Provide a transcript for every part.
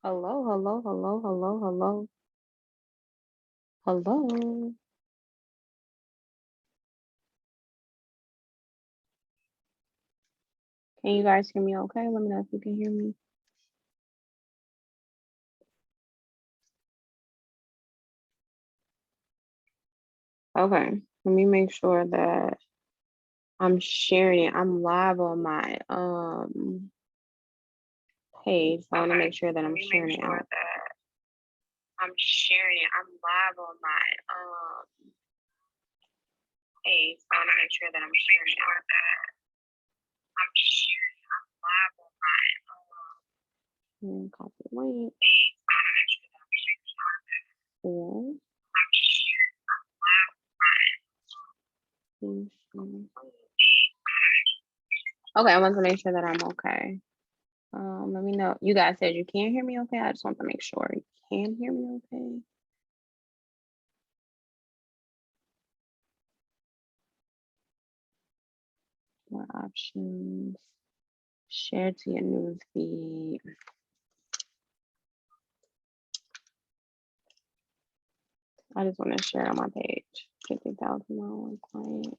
Hello, hello, hello, hello, hello. Hello. Can you guys hear me okay? Let me know if you can hear me. Okay, let me make sure that I'm sharing it. I'm live on my page. So I want to make sure that I'm sharing it out. I'm sharing it. I'm live on my page. So I want to make sure that I'm sharing it out. I'm sharing. I'm live on my copy link. Or okay, I want to make sure that I'm okay. Let me know. You guys said you can hear me okay. I just want to make sure you can hear me okay. More options. Share to your news feed. I just want to share it on my page. 50,000 client.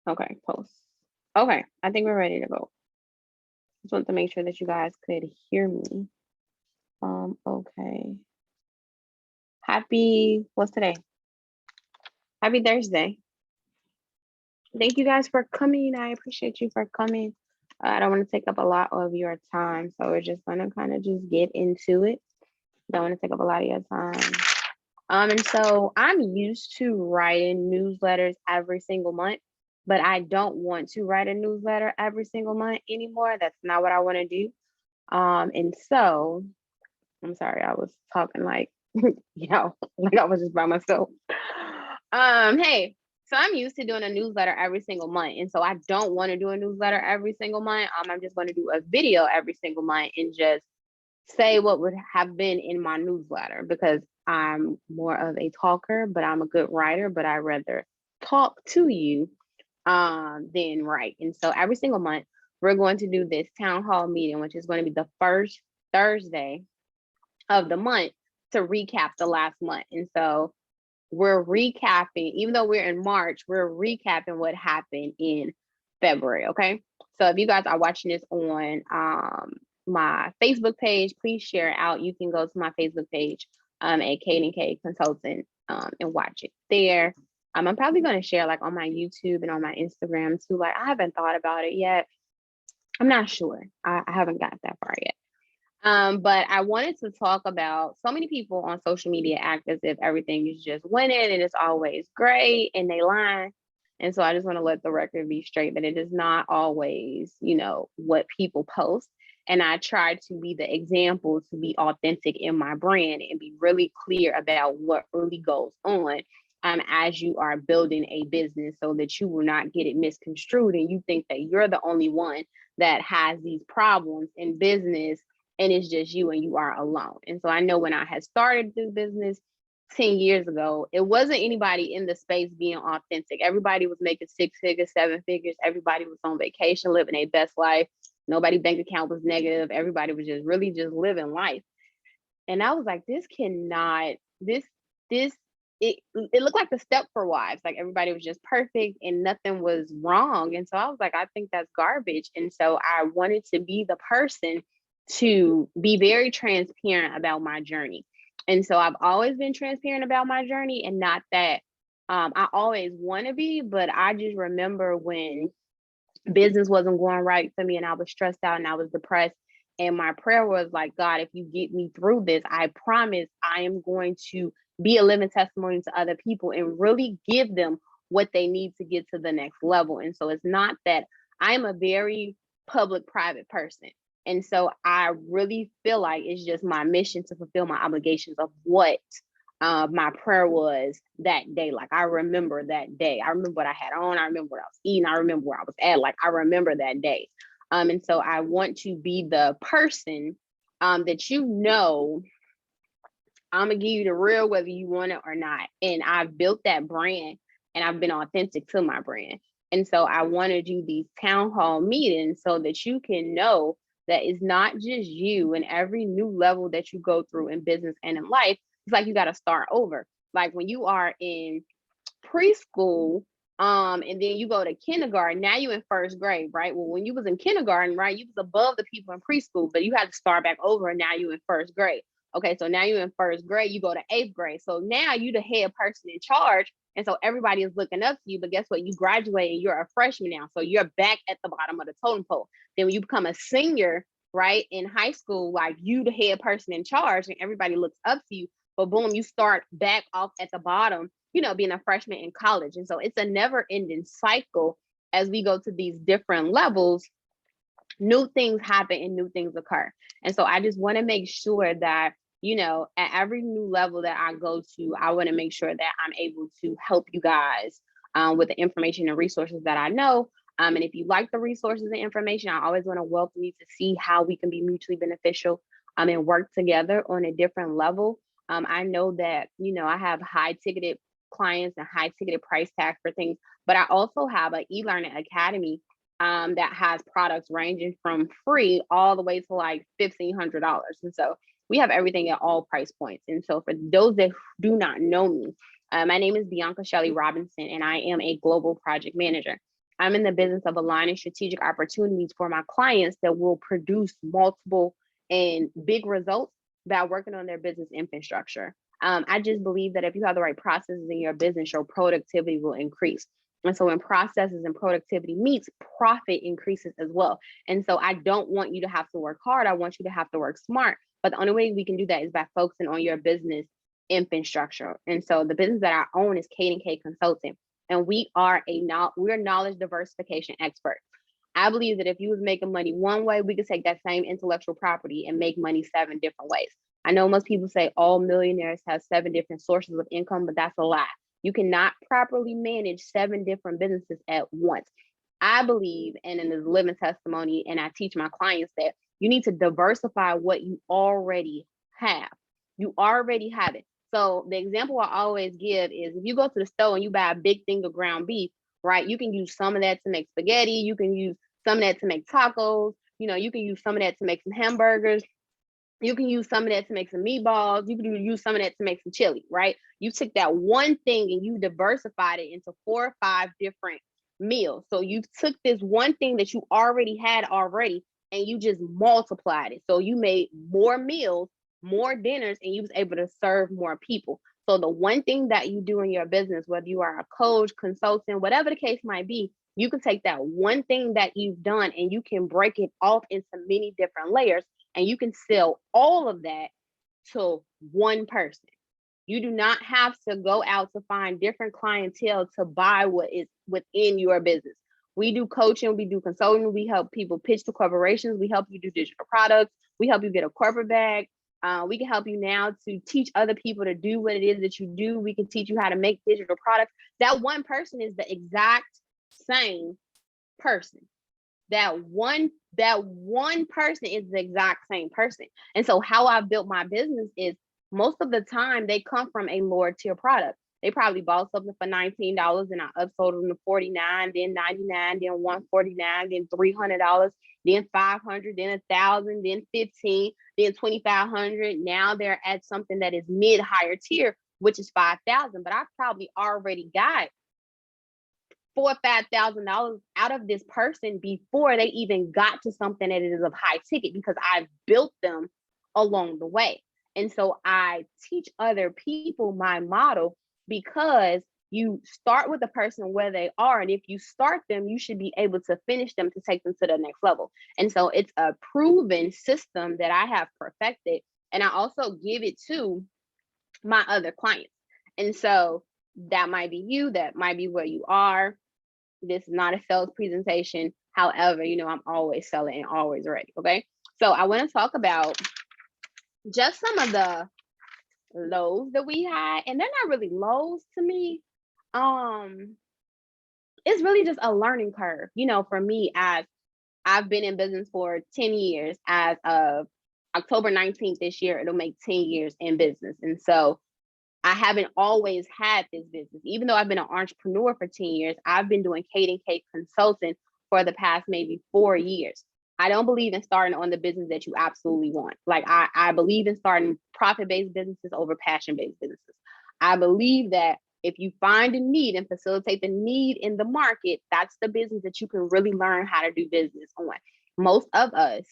Okay, post. Okay, I think we're ready to go. Just want to make sure that you guys could hear me. Okay. What's today? Happy Thursday. Thank you guys for coming. I appreciate you for coming. I don't want to take up a lot of your time, so we're just gonna kind of just get into it. Don't want to take up a lot of your time. And so I'm used to writing newsletters every single month, but I don't want to write a newsletter every single month anymore. That's not what I want to do. And so I'm sorry, I was talking like, like I was just by myself. Hey, so I'm used to doing a newsletter every single month. And so I don't want to do a newsletter every single month. I'm just going to do a video every single month and just say what would have been in my newsletter because I'm more of a talker, but I'm a good writer, but I rather talk to you than write. And so every single month, we're going to do this town hall meeting, which is going to be the first Thursday of the month to recap the last month. And so we're recapping, even though we're in March, we're recapping what happened in February. Okay. So if you guys are watching this on my Facebook page, please share it out. You can go to my Facebook page at Kate and K Consultant and watch it there. I'm probably going to share like on my YouTube and on my Instagram too. Like I haven't thought about it yet. I'm not sure. I haven't got that far yet. But I wanted to talk about so many people on social media act as if everything is just winning and it's always great and they lying. And so I just want to let the record be straight that it is not always, what people post. And I try to be the example to be authentic in my brand and be really clear about what really goes on as you are building a business so that you will not get it misconstrued and you think that you're the only one that has these problems in business and it's just you and you are alone. And so I know when I had started this business 10 years ago, it wasn't anybody in the space being authentic. Everybody was making 6 figures, 7 figures. Everybody was on vacation, living their best life. Nobody's bank account was negative. Everybody was just really just living life. And I was like, this cannot, it looked like the Stepford Wives. Like everybody was just perfect and nothing was wrong. And so I was like, I think that's garbage. And so I wanted to be the person to be very transparent about my journey. And so I've always been transparent about my journey and not that I always want to be, but I just remember when business wasn't going right for me and I was stressed out and I was depressed. And my prayer was like, God, if you get me through this, I promise I am going to be a living testimony to other people and really give them what they need to get to the next level. And so it's not that I'm a very public private person. And so I really feel like it's just my mission to fulfill my obligations of what my prayer was that day. Like I remember that day. I remember what I had on. I remember what I was eating. I remember where I was at. Like I remember that day. And so I want to be the person that I'm gonna give you the real whether you want it or not. And I've built that brand and I've been authentic to my brand. And so I want to do these town hall meetings so that you can know that it's not just you, and every new level that you go through in business and in life, it's like you got to start over. Like when you are in preschool, and then you go to kindergarten, now you in first grade, right? Well, when you was in kindergarten, right, you was above the people in preschool, but you had to start back over, and now you in first grade. Okay, so now you're in first grade, you go to eighth grade. So now you the head person in charge. And so everybody is looking up to you. But guess what? You graduate and you're a freshman now. So you're back at the bottom of the totem pole. Then when you become a senior, right, in high school, like you the head person in charge and everybody looks up to you. But boom, you start back off at the bottom, being a freshman in college. And so it's a never ending cycle as we go to these different levels. New things happen and new things occur. And so I just want to make sure that at every new level that I go to, I want to make sure that I'm able to help you guys with the information and resources that I know. And if you like the resources and information, I always want to welcome you to see how we can be mutually beneficial and work together on a different level. I know that, I have high ticketed clients and high ticketed price tags for things, but I also have an e-learning academy that has products ranging from free all the way to like $1,500. And so we have everything at all price points. And so for those that do not know me, my name is Bianca Shelley Robinson, and I am a global project manager. I'm in the business of aligning strategic opportunities for my clients that will produce multiple and big results by working on their business infrastructure. I just believe that if you have the right processes in your business, your productivity will increase. And so when processes and productivity meets, profit increases as well. And so I don't want you to have to work hard. I want you to have to work smart. But the only way we can do that is by focusing on your business infrastructure. And so the business that I own is K&K Consulting. And we're knowledge diversification experts. I believe that if you was making money one way, we could take that same intellectual property and make money 7 different ways. I know most people say all millionaires have 7 different sources of income, but that's a lie. You cannot properly manage 7 different businesses at once. I believe, and in this living testimony, and I teach my clients that you need to diversify what you already have. You already have it. So the example I always give is if you go to the store and you buy a big thing of ground beef, right? You can use some of that to make spaghetti. You can use some of that to make tacos. You can use some of that to make some hamburgers. You can use some of that to make some meatballs. You can use some of that to make some chili, right? You took that one thing and you diversified it into 4 or 5 different meals. So you took this one thing that you already had and you just multiplied it. So you made more meals, more dinners, and you was able to serve more people. So the one thing that you do in your business, whether you are a coach, consultant, whatever the case might be, you can take that one thing that you've done and you can break it off into many different layers, and you can sell all of that to one person. You do not have to go out to find different clientele to buy what is within your business. We do coaching, we do consulting, we help people pitch to corporations, we help you do digital products, we help you get a corporate bag. We can help you now to teach other people to do what it is that you do. We can teach you how to make digital products. That one person is the exact same person. That one person is the exact same person. And so how I built my business is most of the time they come from a lower tier product. They probably bought something for $19 and I upsold them to $49, then $99, then $149, then $300, then $500, then $1,000, then $15, then $2,500. Now they're at something that is mid higher tier, which is $5,000. But I've probably already got $4,000 or $5,000 out of this person before they even got to something that is of high ticket, because I've built them along the way. And so I teach other people my model, because you start with the person where they are. And if you start them, you should be able to finish them to take them to the next level. And so it's a proven system that I have perfected. And I also give it to my other clients. And so that might be you, that might be where you are. This is not a sales presentation. However, I'm always selling and always ready. Okay. So I want to talk about just some of the lows that we had, and they're not really lows to me. It's really just a learning curve, for me, as I've been in business for 10 years as a October 19th this year, it'll make 10 years in business. And so I haven't always had this business. Even though I've been an entrepreneur for 10 years, I've been doing Kate and Kate consulting for the past maybe 4 years. I don't believe in starting on the business that you absolutely want. Like I believe in starting profit-based businesses over passion-based businesses. I believe that if you find a need and facilitate the need in the market, that's the business that you can really learn how to do business on. Most of us,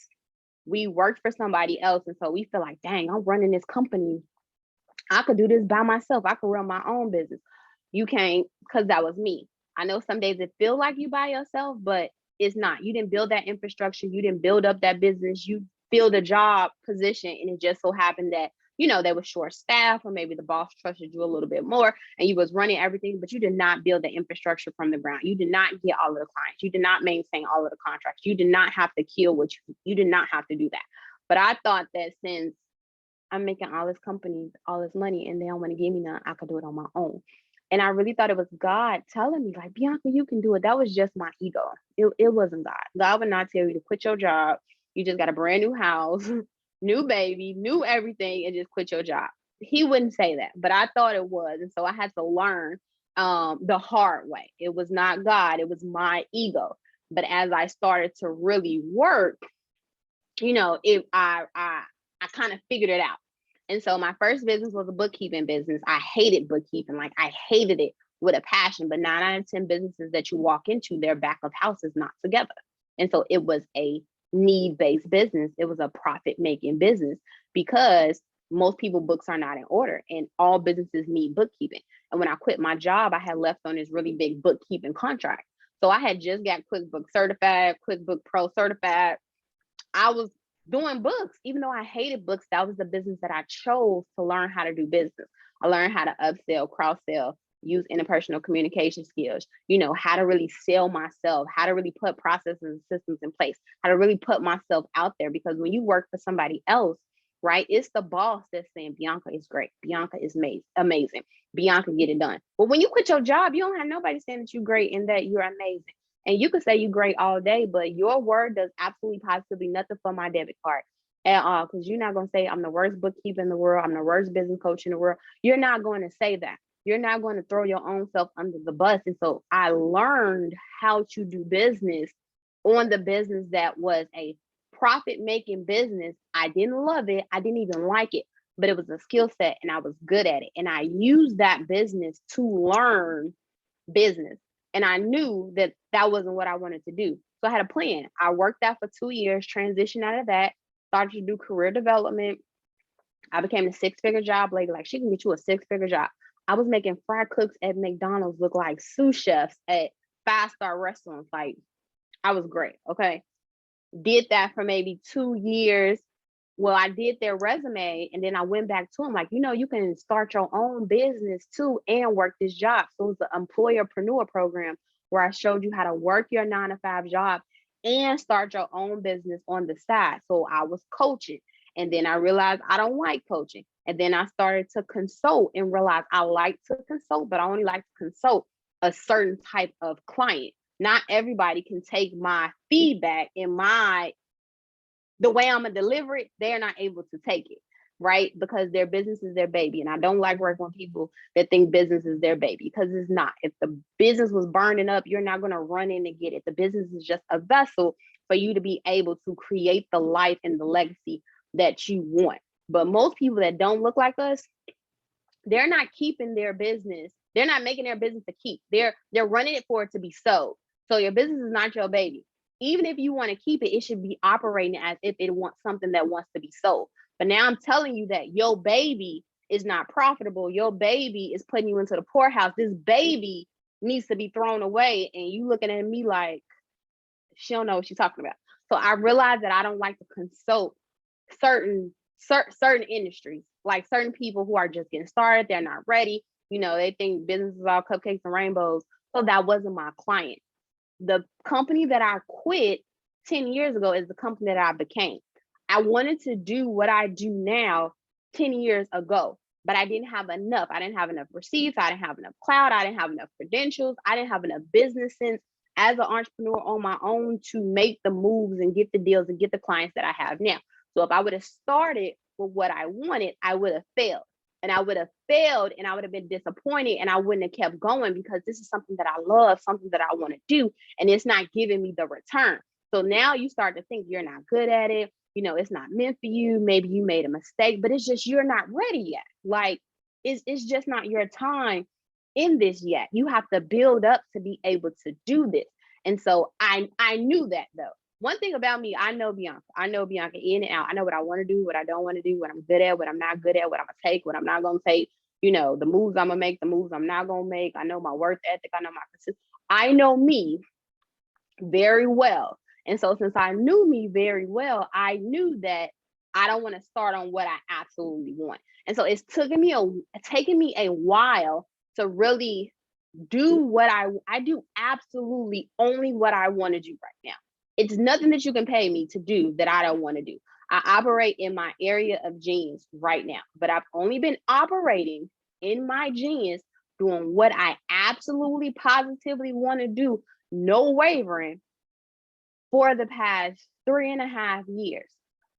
we worked for somebody else. And so we feel like, dang, I'm running this company. I could do this by myself. I could run my own business. You can't, because that was me. I know some days it feel like you by yourself, but it's not. You didn't build that infrastructure. You didn't build up that business. You filled a job position, and it just so happened that, you know, they were short staff, or maybe the boss trusted you a little bit more and you was running everything, but you did not build the infrastructure from the ground. You did not get all of the clients. You did not maintain all of the contracts. You did not have to kill what you did not have to do that. But I thought that since I'm making all this companies, all this money, and they don't want to give me none, I could do it on my own. And I really thought it was God telling me, like, Bianca, you can do it. That was just my ego. It wasn't God. God would not tell you to quit your job. You just got a brand new house, new baby, new everything, and just quit your job. He wouldn't say that, but I thought it was. And so I had to learn the hard way. It was not God. It was my ego. But as I started to really work, you know, I kind of figured it out. And so my first business was a bookkeeping business. I hated bookkeeping. Like I hated it with a passion, but 9 out of 10 businesses that you walk into, their back of house is not together. And so it was a need-based business. It was a profit-making business because most people books are not in order and all businesses need bookkeeping. And when I quit my job, I had left on this really big bookkeeping contract. So I had just got QuickBooks certified, QuickBooks Pro certified. I was doing books, even though I hated books. That was the business that I chose to learn how to do business. I learned how to upsell, cross sell, use interpersonal communication skills, you know, how to really sell myself, how to really put processes and systems in place, how to really put myself out there. Because when you work for somebody else, right, it's the boss that's saying, Bianca is great. Bianca is amazing. Bianca, get it done. But when you quit your job, you don't have nobody saying that you're great and that you're amazing. And you could say you're great all day, but your word does absolutely positively nothing for my debit card at all. Because you're not going to say, I'm the worst bookkeeper in the world. I'm the worst business coach in the world. You're not going to say that. You're not going to throw your own self under the bus. And so I learned how to do business on the business that was a profit-making business. I didn't love it. I didn't even like it, but it was a skill set and I was good at it. And I used that business to learn business. And I knew that that wasn't what I wanted to do. So I had a plan. I worked that for 2 years, transitioned out of that, started to do career development. I became a 6-figure job lady. Like she can get you a 6-figure job. I was making fry cooks at McDonald's look like sous chefs at 5-star restaurants. Like I was great. Okay. Did that for maybe 2 years. Well, I did their resume and then I went back to them like, you know, you can start your own business too and work this job. So it was the employerpreneur program where I showed you how to work your 9-to-5 job and start your own business on the side. So I was coaching and then I realized I don't like coaching. And then I started to consult and realized I like to consult, but I only like to consult a certain type of client. Not everybody can take my feedback and the way I'm gonna deliver it, they're not able to take it, right? Because their business is their baby. And I don't like working with people that think business is their baby because it's not. If the business was burning up, you're not gonna run in and get it. The business is just a vessel for you to be able to create the life and the legacy that you want. But most people that don't look like us, they're not keeping their business. They're not making their business to keep. They're running it for it to be sold. So your business is not your baby. Even if you want to keep it, it should be operating as if it wants something that wants to be sold. But now I'm telling you that your baby is not profitable. Your baby is putting you into the poorhouse. This baby needs to be thrown away. And you looking at me like, she don't know what she's talking about. So I realized that I don't like to consult certain industries, like certain people who are just getting started. They're not ready. You know, they think business is all cupcakes and rainbows. So that wasn't my client. The company that I quit 10 years ago is the company that I became. I wanted to do what I do now 10 years ago, but I didn't have enough. I didn't have enough receipts. I didn't have enough clout. I didn't have enough credentials. I didn't have enough business sense as an entrepreneur on my own to make the moves and get the deals and get the clients that I have now. So if I would have started with what I wanted, I would have failed. And I would have failed and I would have been disappointed and I wouldn't have kept going because this is something that I love, something that I want to do, and it's not giving me the return. So now you start to think you're not good at it. You know, it's not meant for you. Maybe you made a mistake, but it's just you're not ready yet. Like it's just not your time in this yet. You have to build up to be able to do this. And so I knew that though. One thing about me, I know Bianca. I know Bianca in and out. I know what I want to do, what I don't want to do, what I'm good at, what I'm not good at, what I'm gonna take, what I'm not gonna take. You know, the moves I'm gonna make, the moves I'm not gonna make. I know my work ethic. I know my consistency. I know me very well. And so since I knew me very well, I knew that I don't want to start on what I absolutely want. And so it's taken me a while to really do what I do absolutely only what I want to do right now. It's nothing that you can pay me to do that I don't want to do. I operate in my area of genius right now, but I've only been operating in my genius doing what I absolutely positively want to do, no wavering, for the past 3.5 years.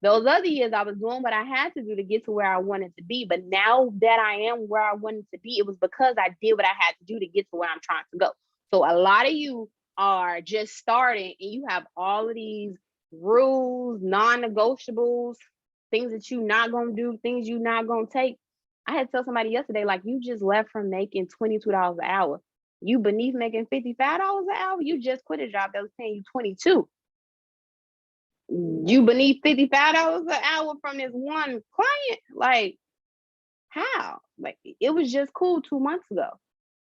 Those other years, I was doing what I had to do to get to where I wanted to be. But now that I am where I wanted to be, it was because I did what I had to do to get to where I'm trying to go. So a lot of you are just starting and you have all of these rules, non-negotiables, things that you're not going to do, things you're not going to take. I had to tell somebody yesterday, like, you just left from making $22 an hour. You beneath making $55 an hour. You just quit a job that was paying you 22. You beneath $55 an hour from this one client. Like, how? Like, it was just cool 2 months ago,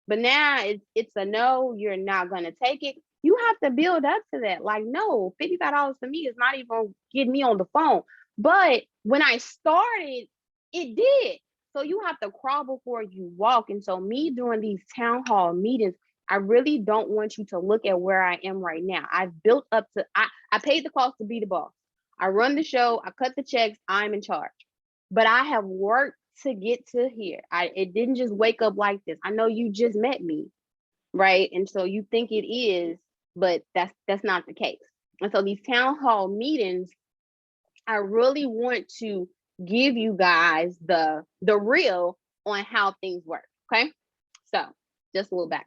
but now it's a no. You're not gonna take it. You have to build up to that. Like, no, $55 to me is not even getting me on the phone. But when I started, it did. So you have to crawl before you walk. And so me doing these town hall meetings, I really don't want you to look at where I am right now. I've built up to, I paid the cost to be the boss. I run the show, I cut the checks, I'm in charge. But I have worked to get to here. It didn't just wake up like this. I know you just met me, right? And so you think it is, but that's not the case. And so these town hall meetings, I really want to give you guys the real on how things work. Okay. So just a little backstory.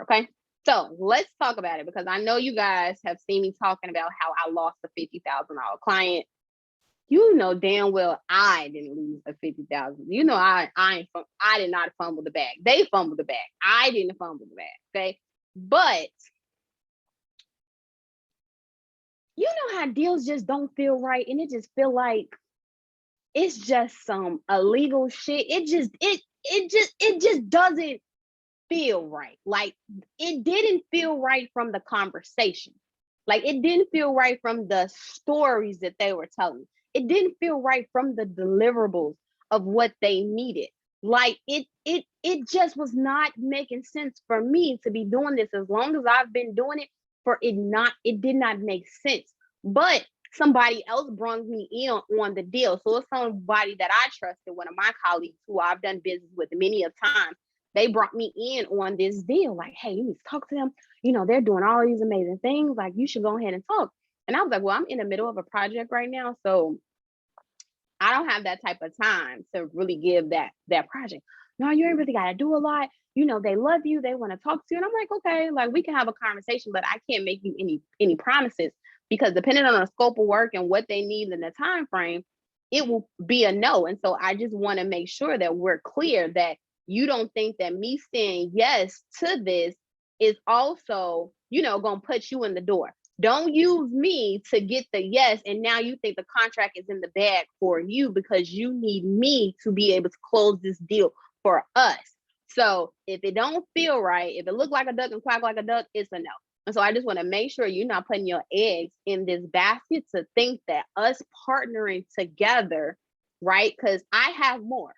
Okay. So let's talk about it because I know you guys have seen me talking about how I lost a $50,000 client. You know damn well I didn't lose a $50,000. You know I did not fumble the bag. They fumbled the bag. I didn't fumble the bag. Okay. But you know how deals just don't feel right, and it just feel like it's just some illegal shit. It just doesn't feel right. Like, it didn't feel right from the conversation. Like, it didn't feel right from the stories that they were telling. It didn't feel right from the deliverables of what they needed. Like, it just was not making sense for me to be doing this as long as I've been doing it. It did not make sense. But somebody else brought me in on the deal. So it's somebody that I trusted, one of my colleagues who I've done business with many a time. They brought me in on this deal. Like, hey, you need to talk to them. You know, they're doing all these amazing things. Like, you should go ahead and talk. And I was like, well, I'm in the middle of a project right now. So I don't have that type of time to really give that project. No, you ain't really got to do a lot. You know, they love you. They want to talk to you. And I'm like, okay, like, we can have a conversation, but I can't make you any promises because depending on the scope of work and what they need in the time frame, it will be a no. And so I just want to make sure that we're clear that you don't think that me saying yes to this is also, you know, going to put you in the door. Don't use me to get the yes, and now you think the contract is in the bag for you because you need me to be able to close this deal for us. So if it don't feel right, if it look like a duck and quack like a duck, it's a no. And so I just want to make sure you're not putting your eggs in this basket to think that us partnering together, right? Because I have more,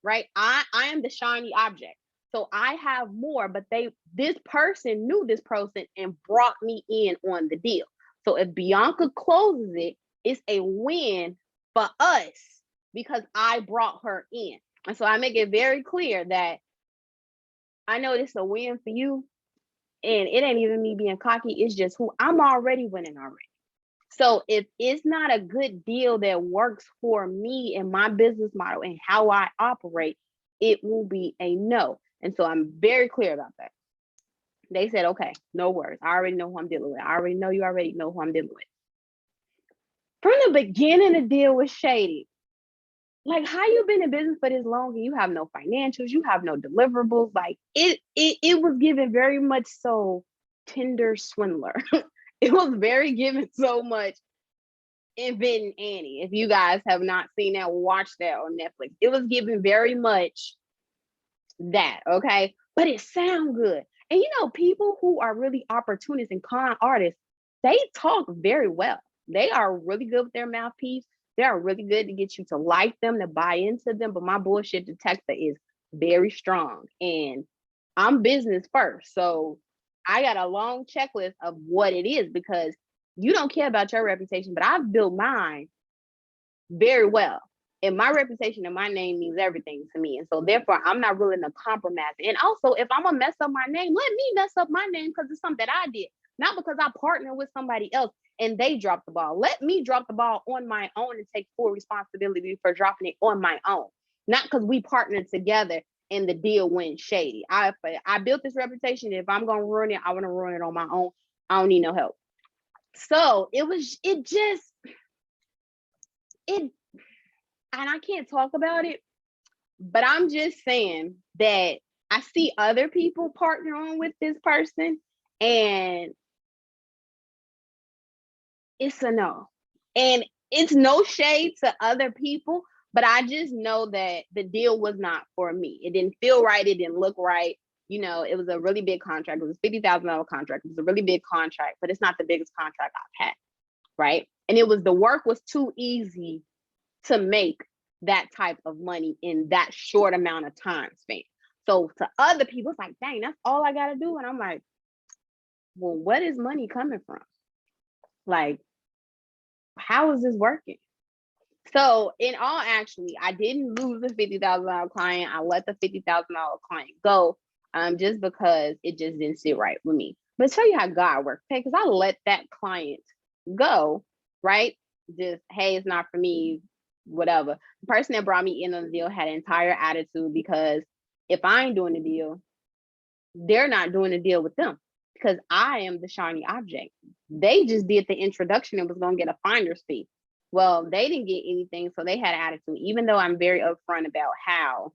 right? I am the shiny object. So I have more, but this person knew this person and brought me in on the deal. So if Bianca closes it, it's a win for us because I brought her in. And so I make it very clear that I know this is a win for you. And it ain't even me being cocky. It's just who I'm already winning already. So if it's not a good deal that works for me and my business model and how I operate, it will be a no. And so I'm very clear about that. They said, okay, no worries. I already know who I'm dealing with. I already know you already know who I'm dealing with. From the beginning, the deal was shady. Like, how you been in business for this long and you have no financials, you have no deliverables? Like, it was given very much so Tinder swindler. It was very given so much Inventing Annie. If you guys have not seen that, watch that on Netflix. It was given very much that, okay? But it sound good. And you know, people who are really opportunists and con artists, they talk very well. They are really good with their mouthpiece. They are really good to get you to like them, to buy into them. But my bullshit detector is very strong. And I'm business first. So I got a long checklist of what it is, because you don't care about your reputation, but I've built mine very well. And my reputation and my name means everything to me. And so therefore I'm not willing to compromise. And also, if I'm gonna mess up my name, let me mess up my name because it's something that I did, not because I partner with somebody else and they dropped the ball. Let me drop the ball on my own and take full responsibility for dropping it on my own, not because we partnered together and the deal went shady. I built this reputation. If I'm gonna ruin it, I want to ruin it on my own. I don't need no help. So and I can't talk about it, but I'm just saying that I see other people partner on with this person and it's a no. And it's no shade to other people, but I just know that the deal was not for me. It didn't feel right. It didn't look right. You know, it was a really big contract. It was a $50,000 contract. It was a really big contract, but it's not the biggest contract I've had, right? And the work was too easy to make that type of money in that short amount of time span. So to other people, it's like, dang, that's all I got to do. And I'm like, well, what is money coming from? Like, how is this working? So in all actually, I didn't lose the $50,000 client. I let the $50,000 client go just because it just didn't sit right with me. But show you how God works, okay? Because I let that client go, right? Just, hey, it's not for me, whatever. The person that brought me in on the deal had an entire attitude because if I ain't doing the deal, they're not doing the deal with them because I am the shiny object. They just did the introduction and was going to get a finder's fee. Well, they didn't get anything, so they had an attitude, even though I'm very upfront about how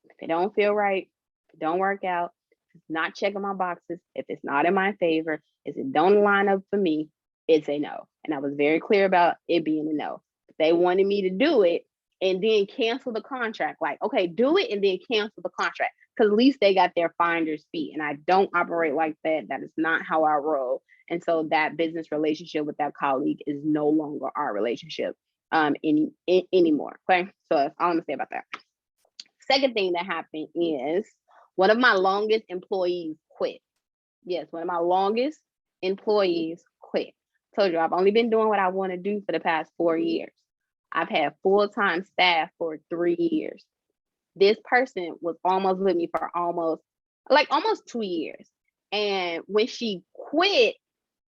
if it don't feel right, if it don't work out, if it's not checking my boxes, if it's not in my favor, if it don't line up for me, it's a no. And I was very clear about it being a no. If they wanted me to do it and then cancel the contract, like, okay, do it and then cancel the contract, because at least they got their finder's fee. And I don't operate like that. That is not how I roll. And so that business relationship with that colleague is no longer our relationship anymore. Okay, so that's all I'm gonna say about that. Second thing that happened is one of my longest employees quit. Yes, one of my longest employees quit. Told you I've only been doing what I want to do for the past 4 years. I've had full-time staff for 3 years. This person was almost with me for almost 2 years. And when she quit,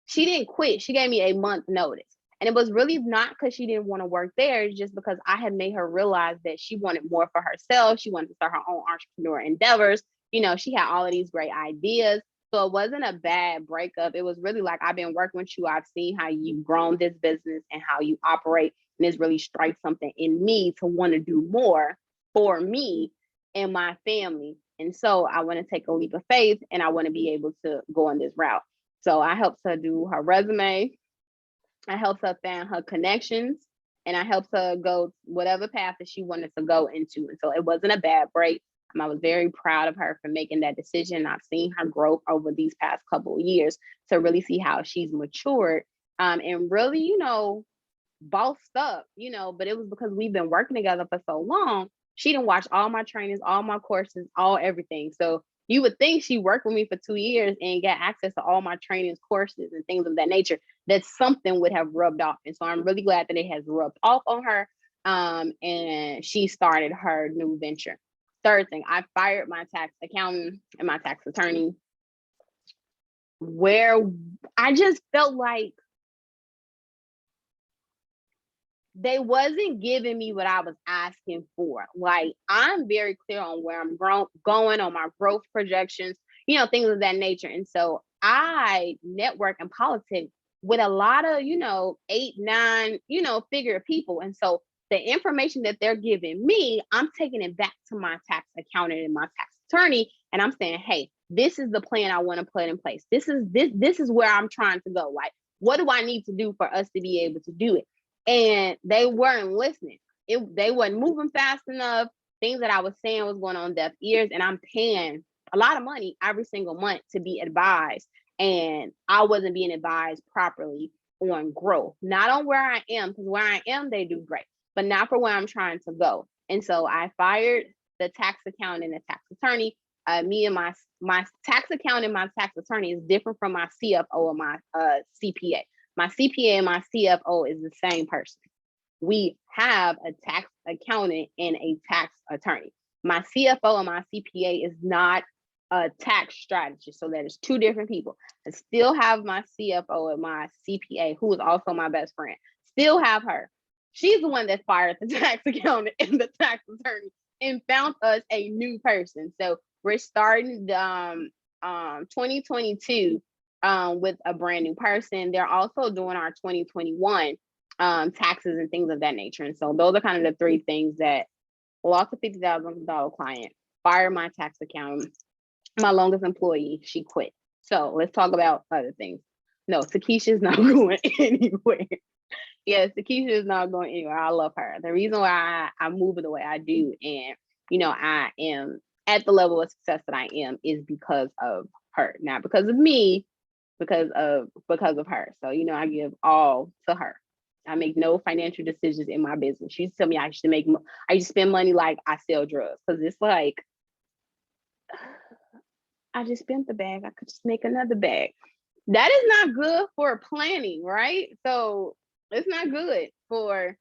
she didn't quit. She gave me a month notice. And it was really not because she didn't want to work there. It's just because I had made her realize that she wanted more for herself. She wanted to start her own entrepreneur endeavors. You know, she had all of these great ideas. So it wasn't a bad breakup. It was really like, I've been working with you. I've seen how you've grown this business and how you operate. And it's really strikes something in me to want to do more for me and my family. And so I want to take a leap of faith and I want to be able to go on this route. So I helped her do her resume. I helped her find her connections, and I helped her go whatever path that she wanted to go into. And so it wasn't a bad break. I was very proud of her for making that decision. I've seen her growth over these past couple of years to really see how she's matured and really, you know, bossed up, you know, but it was because we've been working together for so long. She didn't watch all my trainings, all my courses, all everything. So you would think she worked with me for 2 years and got access to all my trainings, courses, and things of that nature, that something would have rubbed off. And so I'm really glad that it has rubbed off on her. And she started her new venture. Third thing, I fired my tax accountant and my tax attorney, where I just felt like they wasn't giving me what I was asking for. Like, I'm very clear on where I'm going on my growth projections, things of that nature. And so I network and politics with a lot of, 8, 9, figure people. And so the information that they're giving me, I'm taking it back to my tax accountant and my tax attorney. And I'm saying, hey, this is the plan I want to put in place. This is where I'm trying to go. Like, what do I need to do for us to be able to do it? And they weren't listening. They weren't moving fast enough. Things that I was saying was going on deaf ears, and I'm paying a lot of money every single month to be advised. And I wasn't being advised properly on growth, not on where I am, because where I am, they do great, but not for where I'm trying to go. And so I fired the tax accountant and the tax attorney. Me and my tax accountant and my tax attorney is different from my CFO and my CPA. My CPA and my CFO is the same person. We have a tax accountant and a tax attorney. My CFO and my CPA is not a tax strategist. So that is two different people. I still have my CFO and my CPA, who is also my best friend. Still have her. She's the one that fired the tax accountant and the tax attorney and found us a new person. So we're starting 2022 with a brand new person. They're also doing our 2021 taxes and things of that nature. And so those are kind of the three things that lost a $50,000 client, fired my tax accountant, my longest employee, she quit. So let's talk about other things. No, Takesha's not going anywhere. Yes, Takesha is not going anywhere. I love her. The reason why I move the way I do, and I am at the level of success that I am, is because of her, not because of me, because of her. So I give all to her. I make no financial decisions in my business. She used to tell me I used to spend money like I sell drugs, because it's like, I just spent the bag, I could just make another bag. That is not good for planning, right? So it's not good for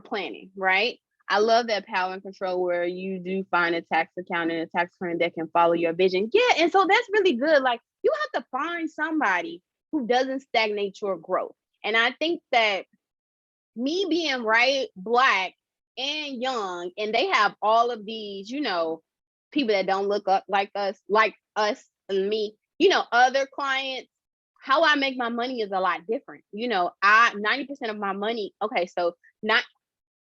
planning, right? I love that power and control where you do find a tax accountant and a tax attorney that can follow your vision. Yeah, and so that's really good. Like, you have to find somebody who doesn't stagnate your growth. And I think that me being Black and young, and they have all of these, people that don't look up like us and me, other clients, how I make my money is a lot different. 90% of my money, not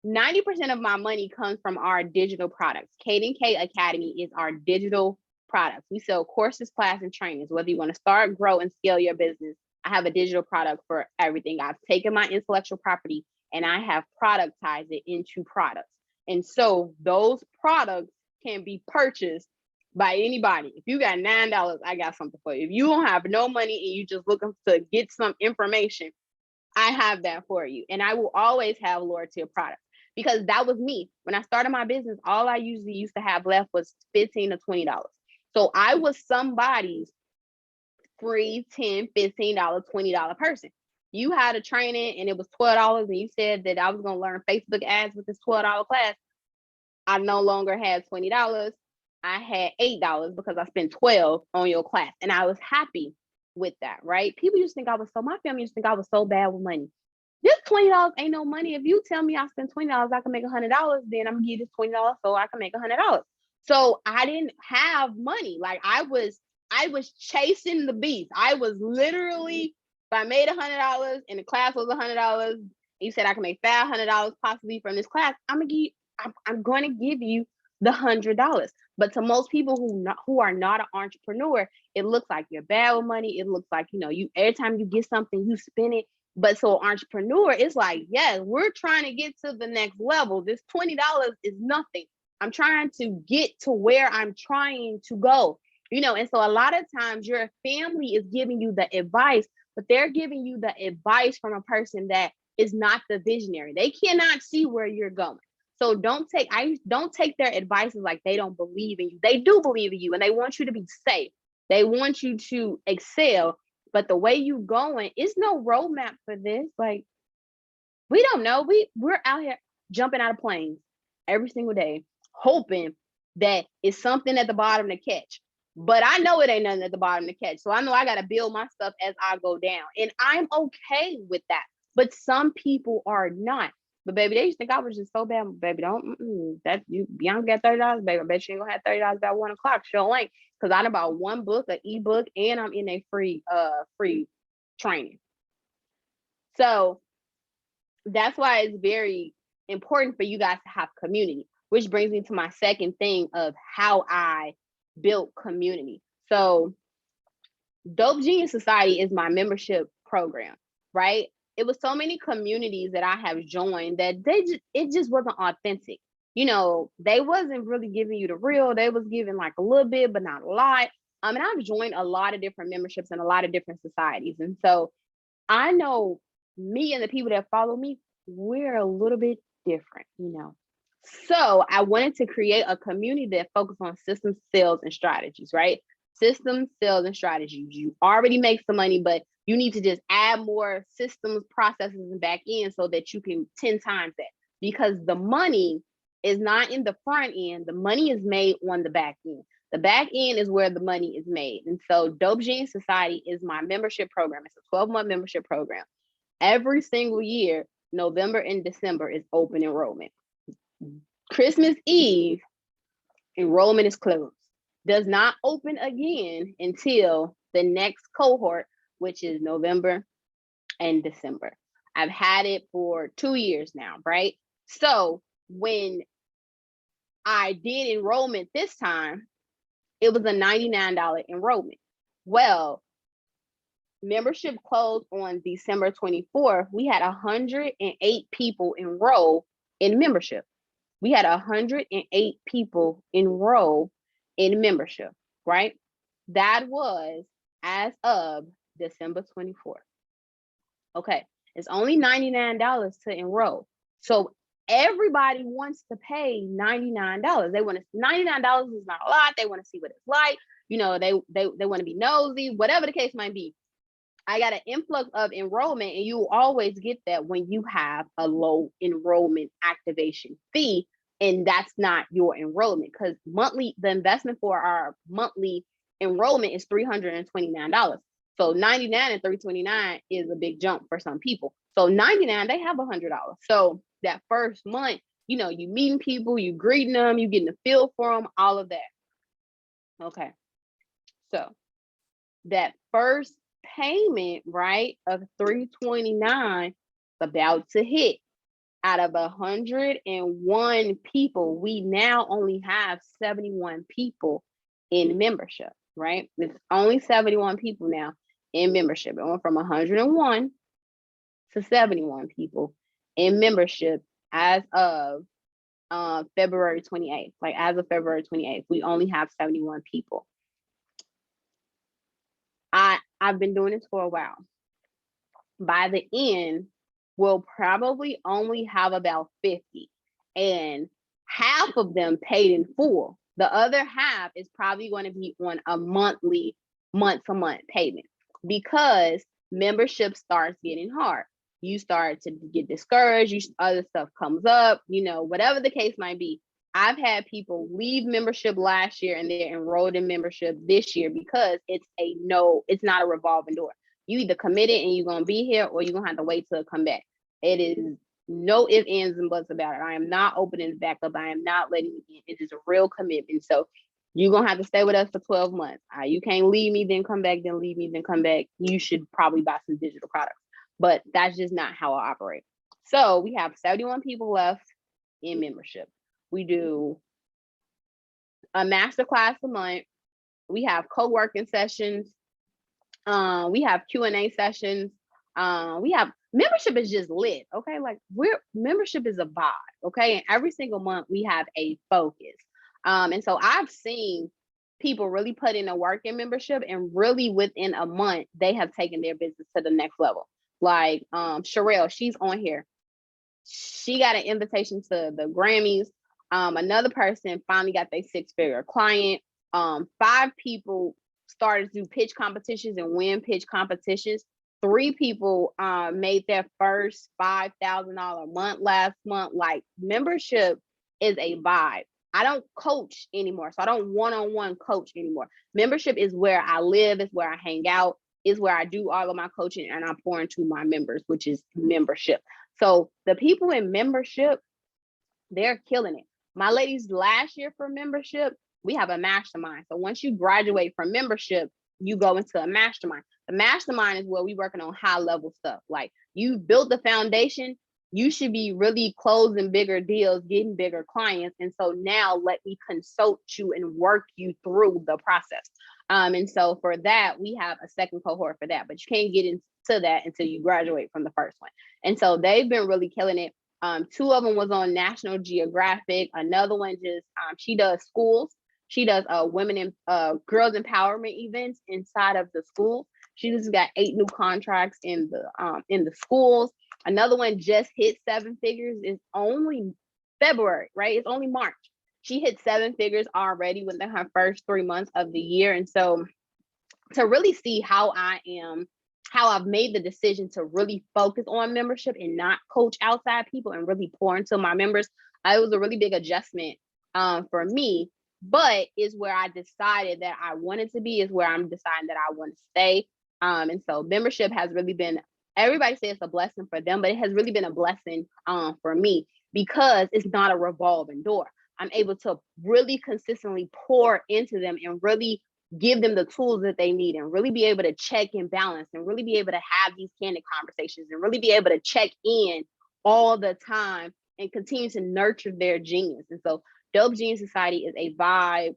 90% of my money comes from our digital products. Kate & K Academy is our digital products. We sell courses, class, and trainings. Whether you want to start, grow, and scale your business, I have a digital product for everything. I've taken my intellectual property and I have productized it into products. And so those products can be purchased by anybody. If you got $9, I got something for you. If you don't have no money and you just looking to get some information, I have that for you. And I will always have loyalty of products, because that was me. When I started my business, all I usually used to have left was $15 to $20. So I was somebody's free $10, $15, $20 person. You had a training and it was $12 and you said that I was going to learn Facebook ads with this $12 class. I no longer had $20. I had $8 because I spent $12 on your class, and I was happy with that, right? People used to think my family used to think I was so bad with money. This $20 ain't no money. If you tell me I spend $20, I can make $100, then I'm gonna give you this $20 so I can make $100. So I didn't have money. Like, I was chasing the beast. I was literally, if I made $100 and the class was $100, you said I can make $500 possibly from this class, I'm going to give you the $100. But to most people who are not an entrepreneur, it looks like you're bad with money. It looks like, you every time you get something, you spend it. But so entrepreneur, it's like, yes, we're trying to get to the next level. This $20 is nothing. I'm trying to get to where I'm trying to go. And so a lot of times your family is giving you the advice, but they're giving you the advice from a person that is not the visionary. They cannot see where you're going. So don't take their advice as like they don't believe in you. They do believe in you, and they want you to be safe. They want you to excel. But the way you going, is no roadmap for this. Like, we don't know. We're out here jumping out of planes every single day, hoping that it's something at the bottom to catch. But I know it ain't nothing at the bottom to catch. So I know I got to build my stuff as I go down. And I'm okay with that. but some people are not. But baby, they used to think I was just so bad. Baby, don't that you Bianca got $30, baby. I bet you ain't gonna have $30 by 1 o'clock. Sure ain't, because I done bought one book, an ebook, and I'm in a free training. So that's why it's very important for you guys to have community, which brings me to my second thing of how I built community. So Dope Genius Society is my membership program, right? It was so many communities that I have joined that it just wasn't authentic. You know, they wasn't really giving you the real. They was giving like a little bit, but not a lot. And I've joined a lot of different memberships and a lot of different societies. And so I know me and the people that follow me, we're a little bit different, you know. So I wanted to create a community that focused on systems, sales, and strategies, right? Systems, sales, and strategies. You already make some money, but you need to just add more systems, processes, and back end so that you can 10 times that. Because the money is not in the front end, the money is made on the back end. The back end is where the money is made. And so Dope Genius Society is my membership program. It's a 12-month membership program. Every single year, November and December is open enrollment. Christmas Eve, enrollment is closed. Does not open again until the next cohort, which is November and December. I've had it for 2 years now, right? So when I did enrollment this time, it was a $99 enrollment. Well, membership closed on December 24th. We had 108 people enroll in membership. We had 108 people enroll in membership, right? That was as of December 24th. Okay, it's only $99 to enroll. So everybody wants to pay $99. They want to, $99 is not a lot. They want to see what it's like. You know, they want to be nosy, whatever the case might be. I got an influx of enrollment, and you always get that when you have a low enrollment activation fee, and that's not your enrollment, because the investment for our monthly enrollment is $329. So 99 and 329 is a big jump for some people. So 99, they have $100. So that first month, you know, you meeting people, you greeting them, you getting a feel for them, all of that. Okay. So that first payment, right, of $329 about to hit. Out of 101 people, we now only have 71 people in membership, right? It's only 71 people now in membership. It went from 101 to 71 people in membership as of February 28th. Like as of February 28th, we only have 71 people. I've been doing this for a while. By the end, we'll probably only have about 50, and half of them paid in full. The other half is probably going to be on a monthly, month-to-month payment, because membership starts getting hard. You start to get discouraged, other stuff comes up, you know, whatever the case might be. I've had people leave membership last year and they're enrolled in membership this year because it's not a revolving door. You either committed and you're going to be here, or you're going to have to wait till it come back. It is no ifs, ands, and buts about it. I am not opening it back up. I am not letting it in. It is a real commitment. So you're going to have to stay with us for 12 months. You can't leave me, then come back, then leave me, then come back. You should probably buy some digital products. But that's just not how I operate. So we have 71 people left in membership. We do a masterclass a month. We have co-working sessions. We have Q&A sessions. We have membership is just lit. Okay, like membership is a vibe. Okay, and every single month we have a focus. And so I've seen people really put in a work in membership, and really within a month they have taken their business to the next level. Like Sherelle, she's on here. She got an invitation to the Grammys. Another person finally got their 6-figure client. 5 people started to do pitch competitions and win pitch competitions. 3 people made their first $5,000 month last month. Like, membership is a vibe. I don't coach anymore, so I don't one-on-one coach anymore. Membership is where I live, it's where I hang out. is where I do all of my coaching and I pour into my members, which is membership. So the people in membership, they're killing it. My ladies, last year for membership, we have a mastermind. So once you graduate from membership, you go into a mastermind. The mastermind is where we working on high level stuff. Like, you built the foundation, you should be really closing bigger deals, getting bigger clients. And so now let me consult you and work you through the process. And so for that, we have a second cohort for that, but you can't get into that until you graduate from the first one. And so they've been really killing it. Two of them was on National Geographic. Another one just, she does schools. She does women and girls empowerment events inside of the school. She just got 8 new contracts in the schools. Another one just hit 7 figures. It's only February, right? It's only March. She hit 7 figures already within her first 3 months of the year. And so to really see how I've made the decision to really focus on membership and not coach outside people and really pour into my members, it was a really big adjustment for me, but is where I decided that I wanted to be, is where I'm deciding that I want to stay. And so membership has really been, everybody says it's a blessing for them, but it has really been a blessing for me because it's not a revolving door. I'm able to really consistently pour into them and really give them the tools that they need and really be able to check and balance and really be able to have these candid conversations and really be able to check in all the time and continue to nurture their genius. And so Dope Genius Society is a vibe.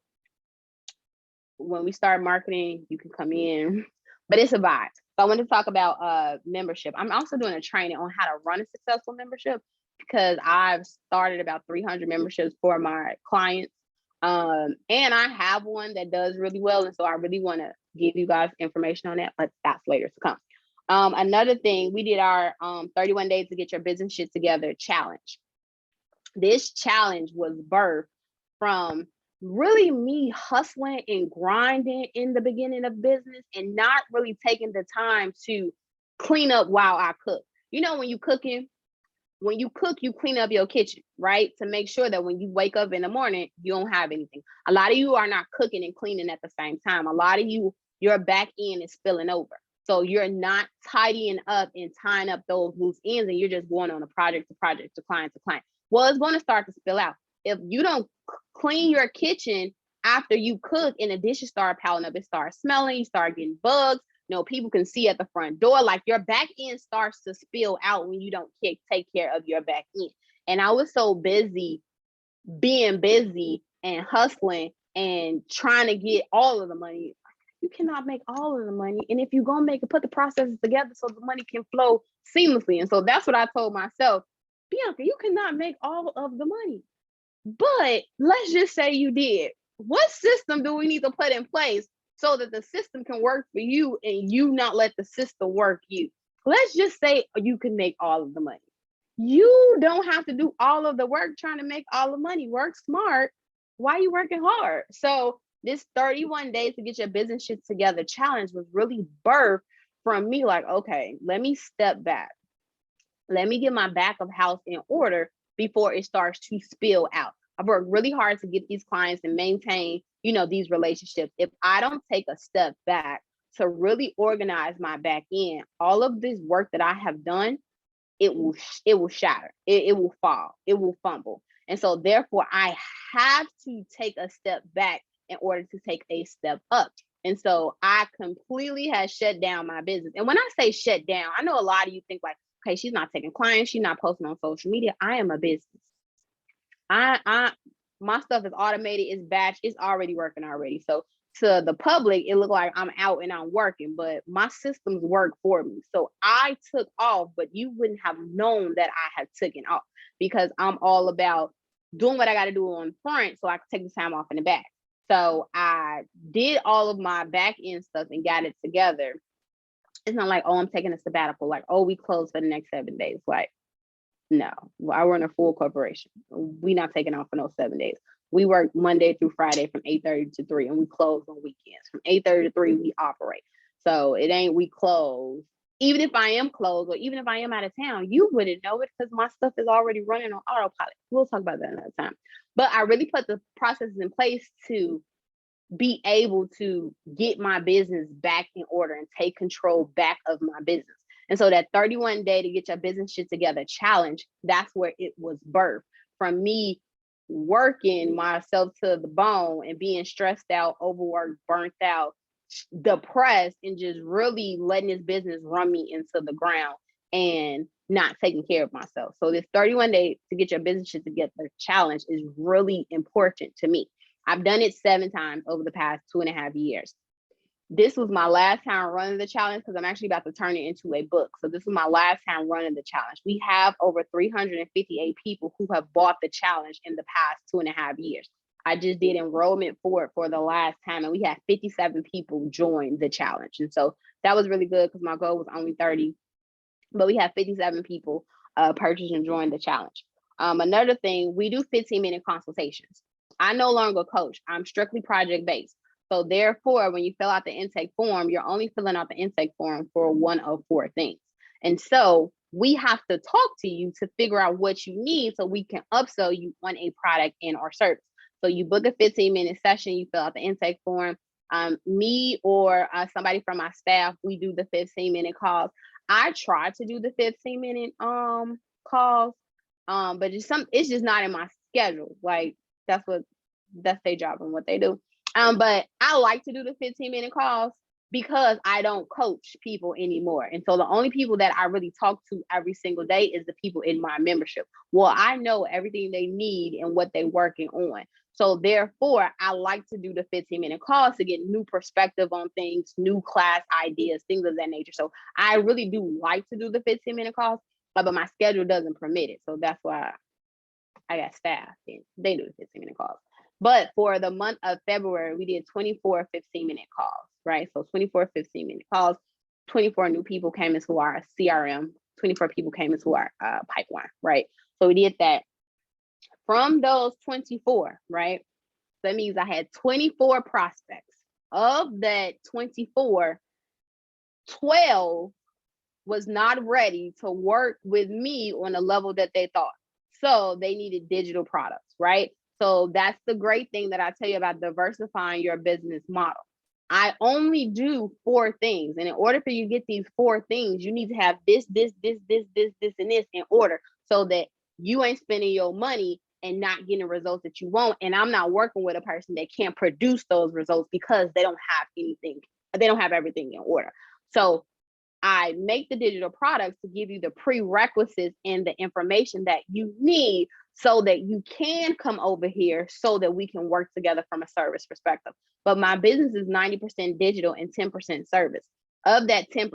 When we start marketing, you can come in, but it's a vibe. So I want to talk about membership. I'm also doing a training on how to run a successful membership because I've started about 300 memberships for my clients. And I have one that does really well. And so I really want to give you guys information on that, but that's later to come. Another thing, we did our 31 days to get your business shit together challenge. This challenge was birthed from really me hustling and grinding in the beginning of business and not really taking the time to clean up while I cook. You know, when you cook, you clean up your kitchen, right? To make sure that when you wake up in the morning, you don't have anything. A lot of you are not cooking and cleaning at the same time. A lot of you, your back end is spilling over. So you're not tidying up and tying up those loose ends and you're just going on a project to project, to client to client. Well, it's going to start to spill out. If you don't clean your kitchen after you cook and the dishes start piling up, it starts smelling, you start getting bugs. You know, people can see at the front door, like your back end starts to spill out when you don't take care of your back end. And I was so busy being busy and hustling and trying to get all of the money. You cannot make all of the money. And if you're going to put the processes together so the money can flow seamlessly. And so that's what I told myself, Bianca, you cannot make all of the money. But let's just say you did. What system do we need to put in place so that the system can work for you and you not let the system work you? Let's just say you can make all of the money. You don't have to do all of the work trying to make all the money. Work smart. Why are you working hard? So this 31 days to get your business shit together challenge was really birthed from me like, okay, let me step back. Let me get my back of house in order before it starts to spill out. I've worked really hard to get these clients and maintain, these relationships. If I don't take a step back to really organize my back end, all of this work that I have done, it will shatter. It will fall. It will fumble. And so therefore, I have to take a step back in order to take a step up. And so I completely had shut down my business. And when I say shut down, I know a lot of you think like, okay, she's not taking clients, she's not posting on social media. I am a business. My stuff is automated, it's batch, it's already working already. So to the public, it looked like I'm out and I'm working, but my systems work for me. So I took off, but you wouldn't have known that I had taken off because I'm all about doing what I got to do on front so I can take the time off in the back. So I did all of my back end stuff and got it together. It's not like, oh, I'm taking a sabbatical. Like, oh, we close for the next 7 days. Like, no, I run a full corporation. We not taking off for no 7 days. We work Monday through Friday from 8:30 to 3, and we close on weekends. From 8:30 to 3, we operate. So it ain't we close. Even if I am closed or even if I am out of town, you wouldn't know it because my stuff is already running on autopilot. We'll talk about that another time. But I really put the processes in place to be able to get my business back in order and take control back of my business. And so that 31 day to get your business shit together challenge, that's where it was birthed from me working myself to the bone and being stressed out, overworked, burnt out, depressed, and just really letting this business run me into the ground and not taking care of myself. So this 31 day to get your business shit together challenge is really important to me. I've done it 7 times over the past 2.5 years. This was my last time running the challenge because I'm actually about to turn it into a book. So this is my last time running the challenge. We have over 358 people who have bought the challenge in the past 2.5 years. I just did enrollment for it for the last time, and we had 57 people join the challenge. And so that was really good because my goal was only 30, but we had 57 people purchase and join the challenge. Another thing, we do 15-minute consultations. I no longer coach. I'm strictly project-based. So therefore, when you fill out the intake form, you're only filling out the intake form for one of 4 things. And so we have to talk to you to figure out what you need so we can upsell you on a product and or service. So you book a 15-minute session, you fill out the intake form. Me or somebody from my staff, we do the 15-minute calls. I try to do the 15-minute calls, but it's just not in my schedule. Like that's their job and what they do. But I like to do the 15-minute calls because I don't coach people anymore. And so the only people that I really talk to every single day is the people in my membership. Well, I know everything they need and what they're working on. So therefore, I like to do the 15-minute calls to get new perspective on things, new class ideas, things of that nature. So I really do like to do the 15-minute calls, but my schedule doesn't permit it. So that's why I got staff and they do the 15-minute calls. But for the month of February, we did 24 15-minute calls, right? So 24 15-minute calls, 24 new people came into our CRM, 24 people came into our pipeline, right? So we did that. From those 24, right? That means I had 24 prospects. Of that 24, 12 was not ready to work with me on a level that they thought. So they needed digital products, right? So that's the great thing that I tell you about diversifying your business model. I only do 4 things. And in order for you to get these 4 things, you need to have this, and this in order so that you ain't spending your money and not getting the results that you want. And I'm not working with a person that can't produce those results because they don't have anything. They don't have everything in order. So I make the digital products to give you the prerequisites and the information that you need so that you can come over here so that we can work together from a service perspective. But my business is 90% digital and 10% service. Of that 10%,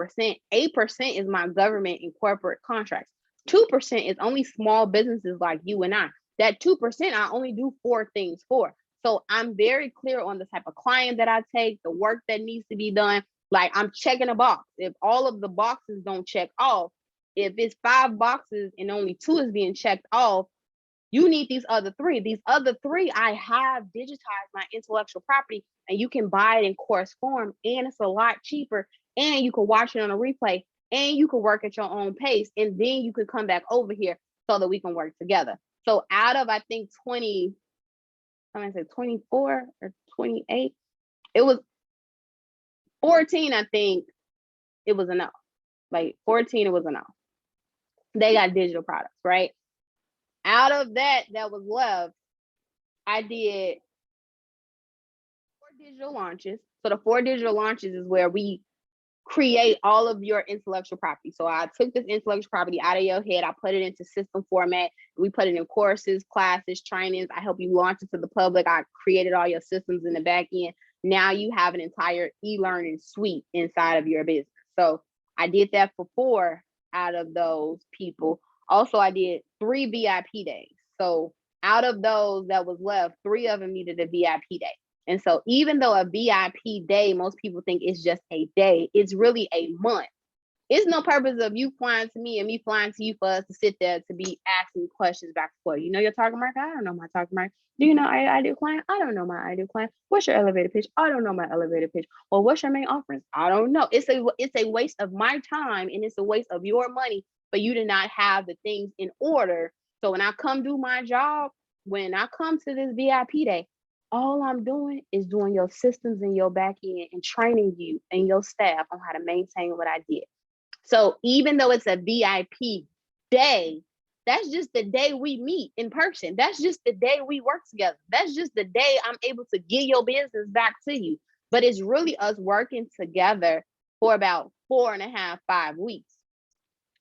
8% is my government and corporate contracts. 2% is only small businesses like you and I. That 2%, I only do 4 things for. So I'm very clear on the type of client that I take, the work that needs to be done. Like I'm checking a box. If all of the boxes don't check off, if it's 5 boxes and only 2 is being checked off, you need these other 3. These other 3, I have digitized my intellectual property and you can buy it in course form and it's a lot cheaper and you can watch it on a replay and you can work at your own pace and then you can come back over here so that we can work together. So out of, I think 24 or 28, it was 14, I think it was enough. Like 14, it was enough. They got digital products, right? Out of that was left, I did 4 digital launches. So the 4 digital launches is where we create all of your intellectual property. So I took this intellectual property out of your head. I put it into system format. We put it in courses, classes, trainings. I help you launch it to the public. I created all your systems in the back end. Now you have an entire e-learning suite inside of your business. So I did that for 4 out of those people. Also, I did 3 VIP days. So out of those that was left, 3 of them needed a VIP day. And so even though a VIP day, most people think it's just a day, it's really a month. It's no purpose of you flying to me and me flying to you for us to sit there to be asking questions back and forth. You know your target market? I don't know my target market. Do you know ideal client? I don't know my ideal client. What's your elevator pitch? I don't know my elevator pitch. Or what's your main offerings? I don't know. It's a waste of my time and it's a waste of your money for you to not have the things in order. So when I come do my job, when I come to this VIP day, All I'm doing is doing your systems and your back end and training you and your staff on how to maintain what I did. So even though it's a VIP day, that's just the day we meet in person. That's just the day we work together. That's just the day I'm able to give your business back to you. But it's really us working together for about 4.5, 5 weeks.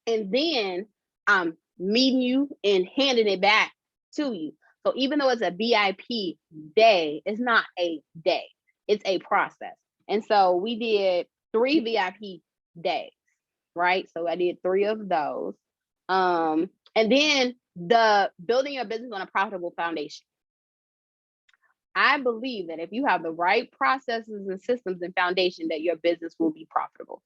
And then I'm meeting you and handing it back to you. So even though it's a VIP day, it's not a day, it's a process. And so we did 3 VIP days, right? So I did 3 of those. And then the building your business on a profitable foundation. I believe that if you have the right processes and systems and foundation, that your business will be profitable.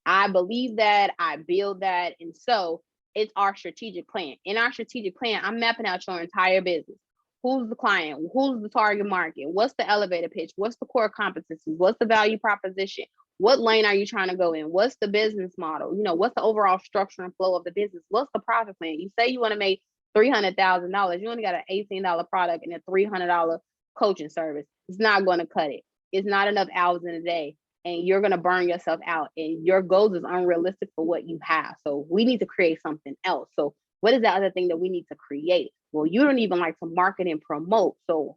I believe that, I build that. And so it's our strategic plan. In our strategic plan, I'm mapping out your entire business. Who's the client? Who's the target market? What's the elevator pitch? What's the core competencies? What's the value proposition? What lane are you trying to go in? What's the business model? What's the overall structure and flow of the business? What's the profit plan? You say you want to make $300,000. You only got an $18 product and a $300 coaching service. It's not going to cut it. It's not enough hours in a day, and you're going to burn yourself out, and your goals is unrealistic for what you have. So we need to create something else. So what is the other thing that we need to create? Well, you don't even like to market and promote. So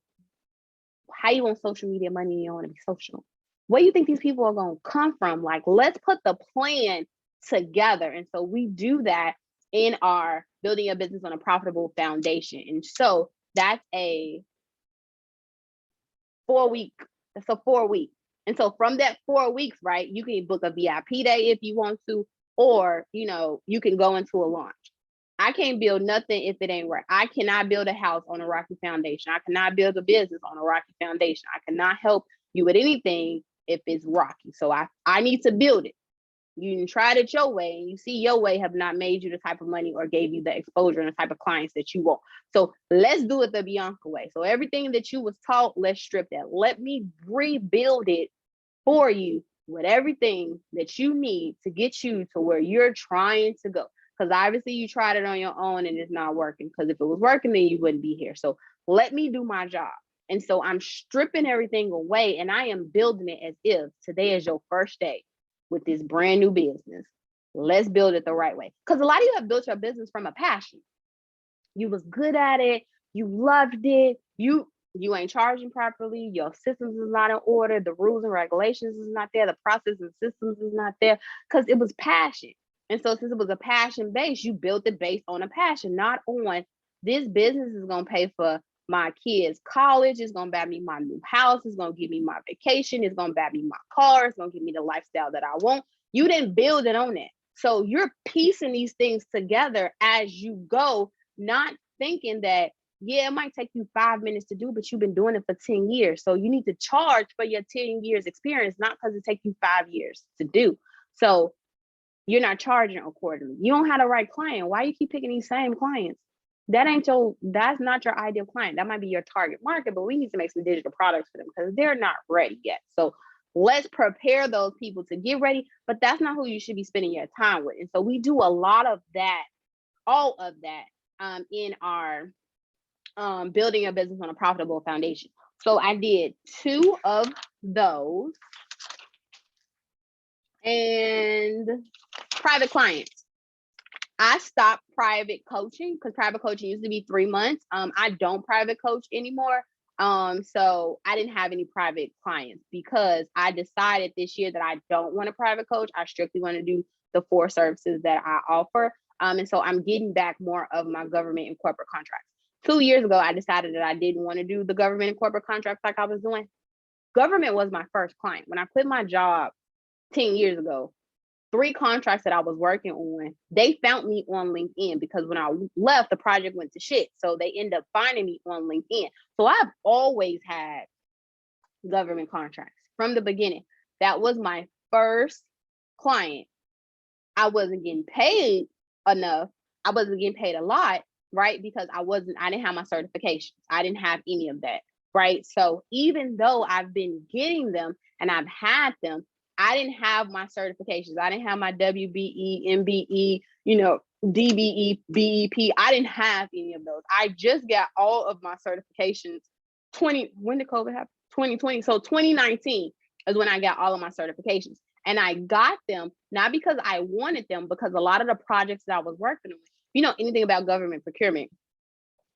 how you want social media money and you don't want to be social? Where do you think these people are going to come from? Like, let's put the plan together. And so we do that in our building a business on a profitable foundation. And so that's a 4-week. That's a 4-week. And so from that 4 weeks, right, you can book a VIP day if you want to, or, you can go into a launch. I can't build nothing if it ain't right. I cannot build a house on a rocky foundation. I cannot build a business on a rocky foundation. I cannot help you with anything if it's rocky. So I need to build it. You tried it your way, and you see your way have not made you the type of money or gave you the exposure and the type of clients that you want. So let's do it the Bianca way. So everything that you was taught, let's strip that. Let me rebuild it for you with everything that you need to get you to where you're trying to go. Because obviously you tried it on your own and it's not working. Because if it was working, then you wouldn't be here. So let me do my job. And so I'm stripping everything away, and I am building it as if today is your first day with this brand new business. Let's build it the right way. Because a lot of you have built your business from a passion. You was good at it. You loved it. You ain't charging properly. Your systems is not in order. The rules and regulations is not there. The process and systems is not there, because it was passion. And so since it was a passion base, you built it based on a passion, not on this business is going to pay for my kids' college. It's going to buy me my new house. It's going to give me my vacation. It's going to buy me my car. It's going to give me the lifestyle that I want. You didn't build it on that. So you're piecing these things together as you go, not thinking that, yeah, it might take you 5 minutes to do, but you've been doing it for 10 years. So you need to charge for your 10 years experience, not because it takes you 5 years to do. So you're not charging accordingly. You don't have the right client. Why you keep picking these same clients? That's not your ideal client. That might be your target market, but we need to make some digital products for them because they're not ready yet. So let's prepare those people to get ready, but that's not who you should be spending your time with. And so we do a lot of that, all of that, in our building a business on a profitable foundation. So I did 2 of those. And private clients. I stopped private coaching because private coaching used to be 3 months. I don't private coach anymore. So I didn't have any private clients because I decided this year that I don't want to private coach. I strictly want to do the 4 services that I offer. And so I'm getting back more of my government and corporate contracts. 2 years ago, I decided that I didn't want to do the government and corporate contracts like I was doing. Government was my first client. When I quit my job 10 years ago, 3 contracts that I was working on, they found me on LinkedIn because when I left, the project went to shit. So they end up finding me on LinkedIn. So I've always had government contracts from the beginning. That was my first client. I wasn't getting paid enough. I wasn't getting paid a lot, right? Because I didn't have my certifications. I didn't have any of that, right? So even though I've been getting them and I've had them, I didn't have my certifications. I didn't have my WBE, MBE, DBE, BEP. I didn't have any of those. I just got all of my certifications when did COVID happen? 2020. So 2019 is when I got all of my certifications. And I got them not because I wanted them, because a lot of the projects that I was working on, you know, anything about government procurement,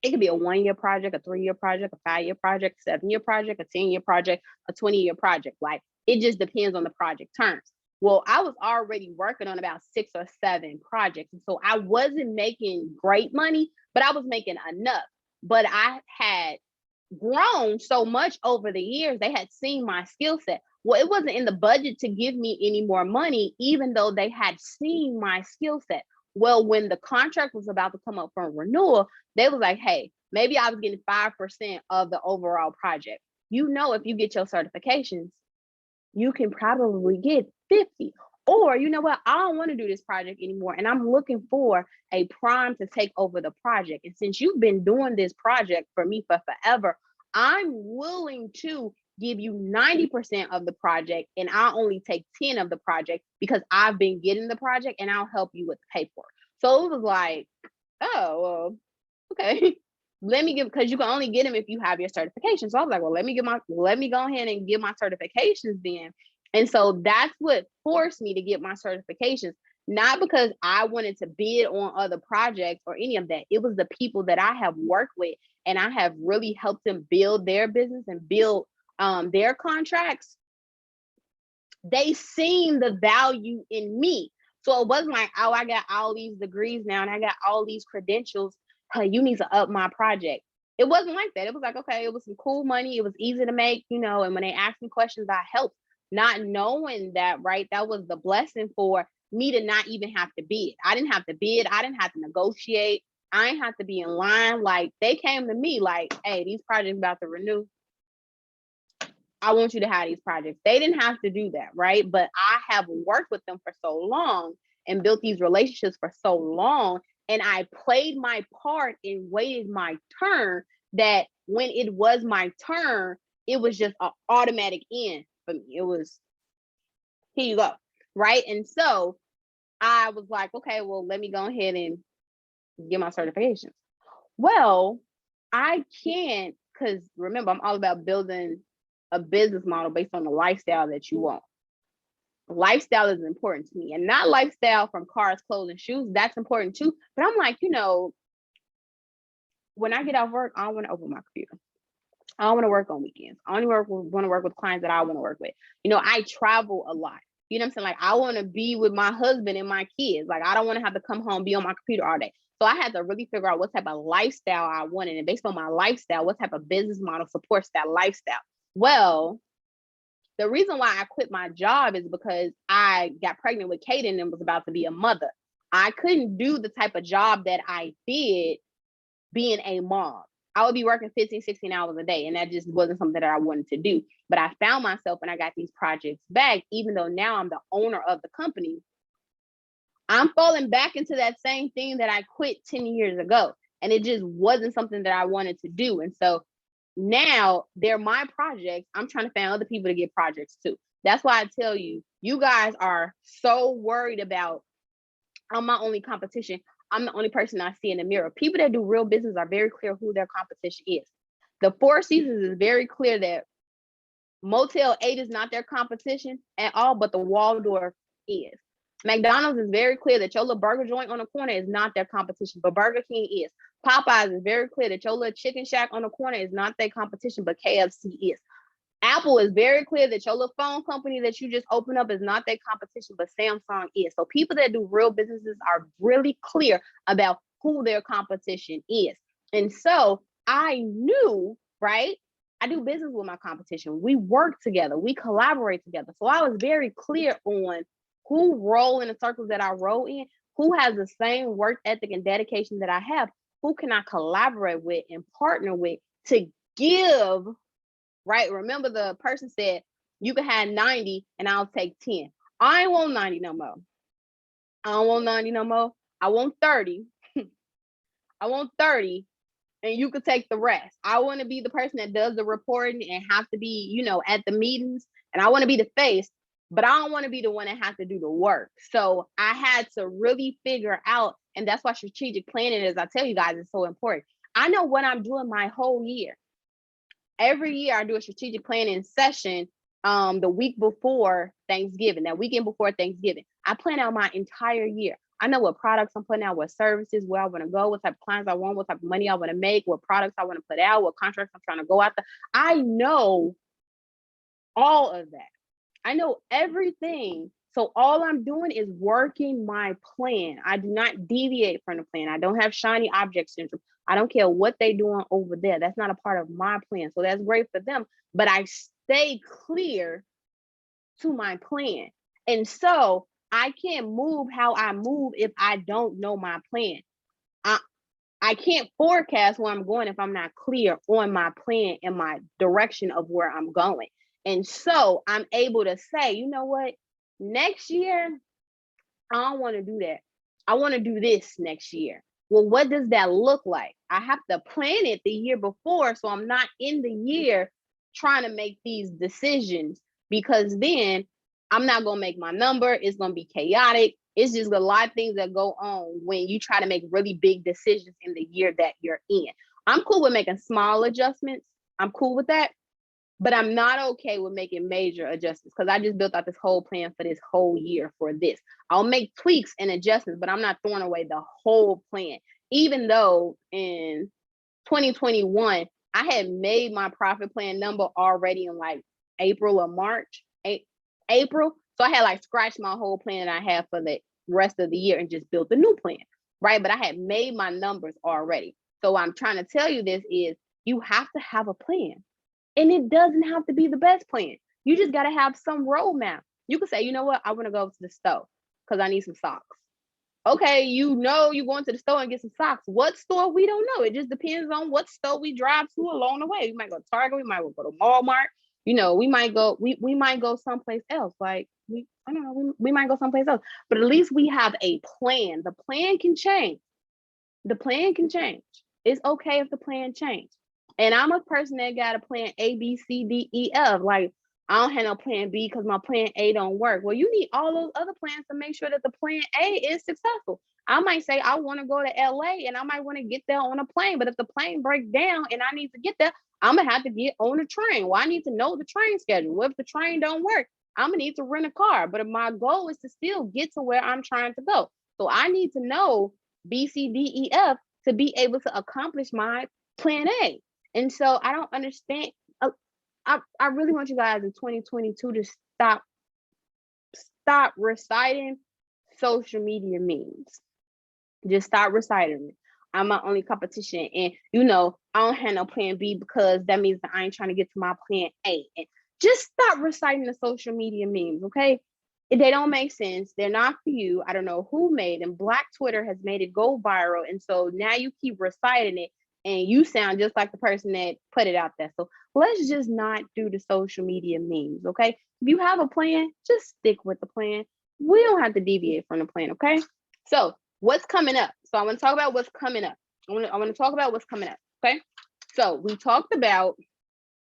it could be a 1-year project, a 3-year project, a 5-year project, 7-year project, a 10-year project, a 20-year project. Like, it just depends on the project terms. Well, I was already working on about 6 or 7 projects. And so I wasn't making great money, but I was making enough. But I had grown so much over the years. They had seen my skill set. Well, it wasn't in the budget to give me any more money, even though they had seen my skill set. Well, when the contract was about to come up for renewal, they was like, hey, maybe I was getting 5% of the overall project. You know, if you get your certifications, you can probably get 50. Or, you know what, I don't want to do this project anymore, and I'm looking for a prime to take over the project. And since you've been doing this project for me for forever, I'm willing to give you 90% of the project, and I'll only take 10 of the project because I've been getting the project, and I'll help you with the paperwork. So it was like, oh, well, okay. Let me give, because you can only get them if you have your certification. So I was like, well, let me go ahead and get my certifications then. And so that's what forced me to get my certifications, not because I wanted to bid on other projects or any of that. It was the people that I have worked with, and I have really helped them build their business and build their contracts. They seen the value in me. So it wasn't like, oh, I got all these degrees now and I got all these credentials. Hey, you need to up my project. It wasn't like that. It was like, okay, it was some cool money. It was easy to make, you know, and when they asked me questions, I helped, not knowing that, right? That was the blessing for me to not even have to bid. I didn't have to bid. I didn't have to negotiate. I didn't have to be in line. Like, they came to me like, hey, these projects about to renew. I want you to have these projects. They didn't have to do that, right? But I have worked with them for so long and built these relationships for so long. And I played my part and waited my turn, that when it was my turn, it was just an automatic end for me. It was, here you go, right? And so I was like, okay, well, let me go ahead and get my certifications. Well, I can't, because remember, I'm all about building a business model based on the lifestyle that you want. Lifestyle is important to me, and not lifestyle from cars, clothes, and shoes. That's important too. But I'm like, you know, when I get off work, I don't want to open my computer. I don't want to work on weekends. I only want to work with clients that I want to work with. You know, I travel a lot. You know what I'm saying? Like, I want to be with my husband and my kids. Like, I don't want to have to come home, be on my computer all day. So I had to really figure out what type of lifestyle I wanted. And based on my lifestyle, what type of business model supports that lifestyle? Well, the reason why I quit my job is because I got pregnant with Kaden and was about to be a mother. I couldn't do the type of job that I did being a mom. I would be working 15, 16 hours a day, and that just wasn't something that I wanted to do. But I found myself, and I got these projects back, even though now I'm the owner of the company, I'm falling back into that same thing that I quit 10 years ago. And it just wasn't something that I wanted to do. And so now they're my projects. I'm trying to find other people to get projects too. That's why I tell you, you guys are so worried about, I'm my only competition. I'm the only person I see in the mirror. People that do real business are very clear who their competition is. The Four Seasons is very clear that Motel 8 is not their competition at all, but the Waldorf is. McDonald's is very clear that your little burger joint on the corner is not their competition, but Burger King is. Popeyes is very clear that your little chicken shack on the corner is not their competition, but KFC is. Apple is very clear that your little phone company that you just opened up is not their competition, but Samsung is. So people that do real businesses are really clear about who their competition is. And so I knew, right? I do business with my competition. We work together. We collaborate together. So I was very clear on who roll in the circles that I roll in, who has the same work ethic and dedication that I have, who can I collaborate with and partner with to give, right? Remember, the person said, you can have 90 and I'll take 10. I ain't want 90 no more. I don't want 90 no more. I want 30. I want 30 and you could take the rest. I want to be the person that does the reporting and have to be, you know, at the meetings, and I want to be the face, but I don't want to be the one that has to do the work. So I had to really figure out, and that's why strategic planning, as I tell you guys, is so important. I know what I'm doing my whole year. every year I do a strategic planning session the week before Thanksgiving, that weekend before Thanksgiving. I plan out my entire year. I know what products I'm putting out, what services, where I want to go, what type of clients I want, what type of money I want to make, what products I want to put out, what contracts I'm trying to go after. I know all of that. I know everything. So all I'm doing is working my plan. I do not deviate from the plan. I don't have shiny object syndrome. I don't care what they're doing over there. That's not a part of my plan. So that's great for them. But I stay clear to my plan. And so I can't move how I move if I don't know my plan. I can't forecast where I'm going if I'm not clear on my plan and my direction of where I'm going. And so I'm able to say, you know what, next year, I don't want to do that. I want to do this next year. Well, what does that look like? I have to plan it the year before, so I'm not in the year trying to make these decisions, because then I'm not going to make my number. It's going to be chaotic. It's just a lot of things that go on when you try to make really big decisions in the year that you're in. I'm cool with making small adjustments. I'm cool with that. But I'm not okay with making major adjustments, because I just built out this whole plan for this whole year for this. I'll make tweaks and adjustments, but I'm not throwing away the whole plan. Even though in 2021, I had made my profit plan number already in like April or March, April. So I had like scratched my whole plan that I had for the rest of the year and just built a new plan, right? But I had made my numbers already. So what I'm trying to tell you this is, you have to have a plan. And it doesn't have to be the best plan. You just got to have some roadmap. You could say, you know what, I want to go to the store because I need some socks. Okay, you know you're going to the store and get some socks. What store? We don't know. It just depends on what store we drive to along the way. We might go to Target. We might go to Walmart. You know, we might go someplace else. Like, I don't know, we might go someplace else. But at least we have a plan. The plan can change. The plan can change. It's okay if the plan changes. And I'm a person that got a plan A, B, C, D, E, F. Like, I don't have no plan B because my plan A don't work. Well, you need all those other plans to make sure that the plan A is successful. I might say I want to go to LA and I might want to get there on a plane. But if the plane breaks down and I need to get there, I'm going to have to get on a train. Well, I need to know the train schedule. Well, if the train don't work, I'm going to need to rent a car. But if my goal is to still get to where I'm trying to go. So I need to know B, C, D, E, F to be able to accomplish my plan A. And so I don't understand. I really want you guys in 2022 to stop reciting social media memes. Just stop reciting it. I'm my only competition. And, you know, I don't have no plan B because that means that I ain't trying to get to my plan A. And just stop reciting the social media memes, okay? They don't make sense. They're not for you. I don't know who made them. Black Twitter has made it go viral. And so now you keep reciting it. And you sound just like the person that put it out there. So let's just not do the social media memes, okay? If you have a plan, just stick with the plan. We don't have to deviate from the plan, okay? So what's coming up? So I want to talk about what's coming up. I want to talk about what's coming up, okay? So we talked about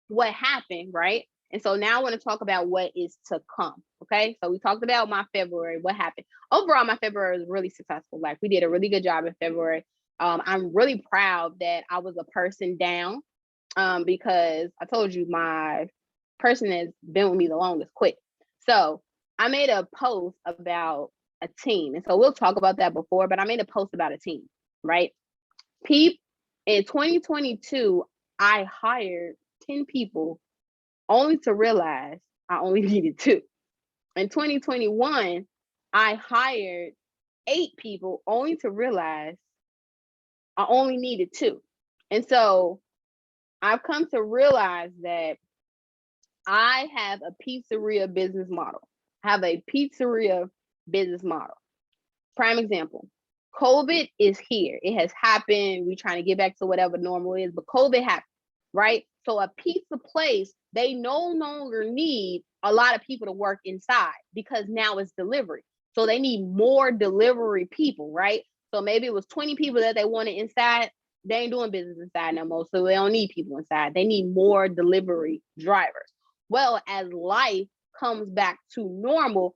what happened, right? And so now I want to talk about what is to come, okay? So we talked about my February, what happened. Overall, my February was really successful. Like, we did a really good job in February. I'm really proud that I was a person down because I told you my person has been with me the longest quit. So I made a post about a team. And so we'll talk about that before, but I made a post about a team, right? In 2022, I hired 10 people only to realize I only needed 2. In 2021, I hired 8 people only to realize I only needed 2. And so I've come to realize that I have a pizzeria business model. Prime example, COVID is here. It has happened. We're trying to get back to whatever normal is, but COVID happened, right? So a pizza place, they no longer need a lot of people to work inside because now it's delivery. So they need more delivery people, right? So maybe it was 20 people that they wanted inside. They ain't doing business inside no more. So they don't need people inside. They need more delivery drivers. Well, as life comes back to normal,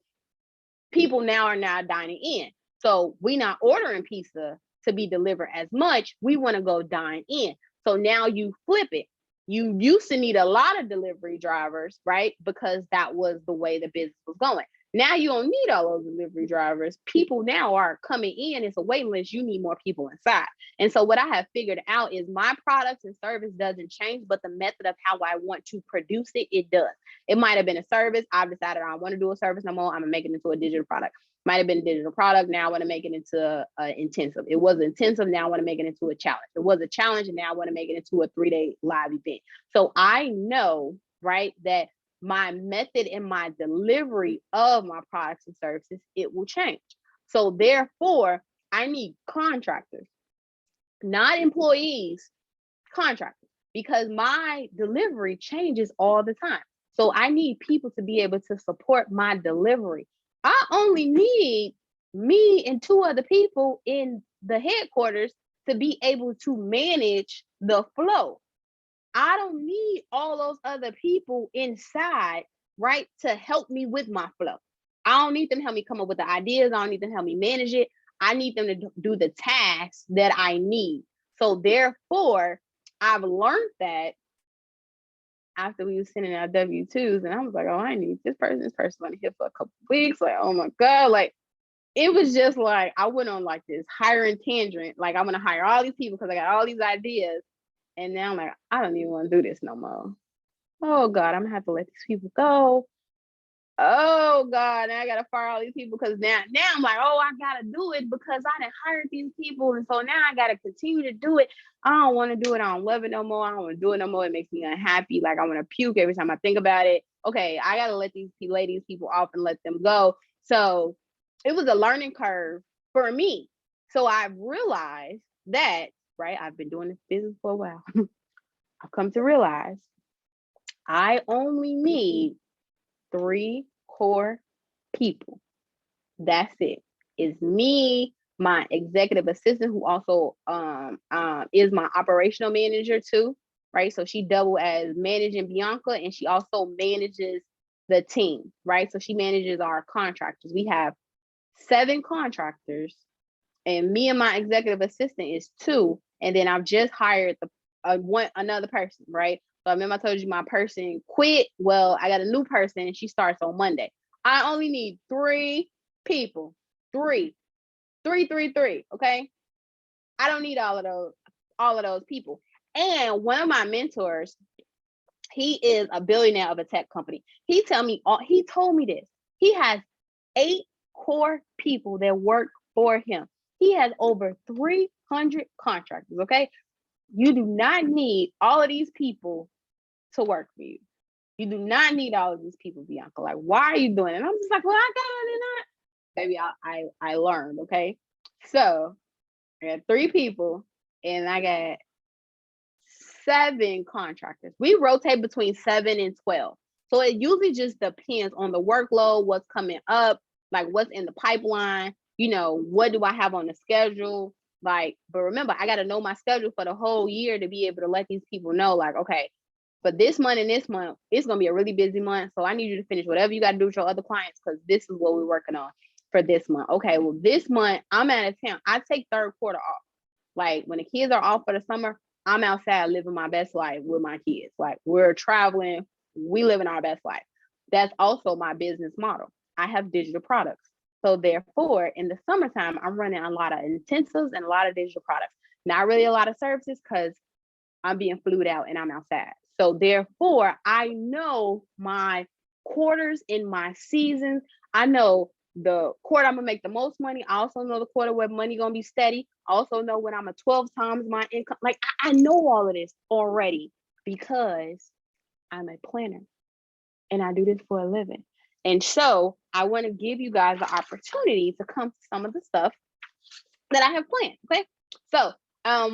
people now are dining in. So we're not ordering pizza to be delivered as much. We want to go dine in. So now you flip it. You used to need a lot of delivery drivers, right? Because that was the way the business was going. Now you don't need all those delivery drivers. People now are coming in. It's a waiting list. You need more people inside. And so what I have figured out is my products and service doesn't change, but the method of how I want to produce it, it does. It might have been a service. I've decided I don't want to do a service no more. I'm gonna make it into a digital product. Might have been a digital product. Now I want to make it into intensive. It was intensive. Now I want to make it into a challenge. It was a challenge, and now I want to make it into a 3-day live event. So I know, right, that my method and my delivery of my products and services, it will change. So therefore, I need contractors, not employees, contractors, because my delivery changes all the time. So I need people to be able to support my delivery. I only need me and 2 other people in the headquarters to be able to manage the flow. I don't need all those other people inside, right, to help me with my flow. I don't need them to help me come up with the ideas. I don't need them to help me manage it. I need them to do the tasks that I need. So therefore, I've learned that after we were sending our W-2s, and I was like, oh, I need this person on here for a couple of weeks. Like, oh my God, like, it was just like, I went on like this hiring tangent. Like, I'm going to hire all these people because I got all these ideas. And now I'm like, I don't even want to do this no more. Oh God, I'm gonna have to let these people go. Oh God, now I gotta fire all these people because now I'm like, oh, I gotta do it because I done hired these people, and so now I gotta continue to do it. I don't want to do it. I don't love it no more. I don't want to do it no more. It makes me unhappy. Like, I want to puke every time I think about it. Okay, I gotta let these people off and let them go. So it was a learning curve for me. So I realized that, right, I've been doing this business for a while. I've come to realize I only need 3 core people. That's it. It's me, my executive assistant, who also is my operational manager too, right? So she double as managing Bianca, and she also manages the team, right? So she manages our contractors. We have 7 contractors, and me and my executive assistant is 2, and then I've just hired another person, right? So I remember I told you my person quit. Well, I got a new person, and she starts on Monday. I only need 3 people. 3. Okay. I don't need all of those people. And one of my mentors, he is a billionaire of a tech company. He told me this. He has 8 core people that work for him. He has over 300 contractors. Okay. You do not need all of these people to work for you. You do not need all of these people, Bianca. Like, why are you doing it? And I'm just like, well, I got it. Baby, I learned, okay? So I got 3 people, and I got 7 contractors. We rotate between 7 and 12. So it usually just depends on the workload, what's coming up, like what's in the pipeline, what do I have on the schedule? Like, but remember, I got to know my schedule for the whole year to be able to let these people know, like, okay, for this month and this month, it's going to be a really busy month. So I need you to finish whatever you got to do with your other clients, because this is what we're working on for this month. Okay, well, this month I'm out of town. I take 3rd quarter off. Like, when the kids are off for the summer, I'm outside living my best life with my kids. Like, we're traveling, we living our best life. That's also my business model. I have digital products. So therefore, in the summertime, I'm running a lot of intensives and a lot of digital products. Not really a lot of services, because I'm being flued out and I'm outside. So therefore, I know my quarters in my seasons. I know the quarter I'm gonna make the most money. I also know the quarter where money gonna be steady. I also know when I'm at 12 times my income. Like, I know all of this already because I'm a planner and I do this for a living. And so I want to give you guys the opportunity to come to some of the stuff that I have planned. Okay. So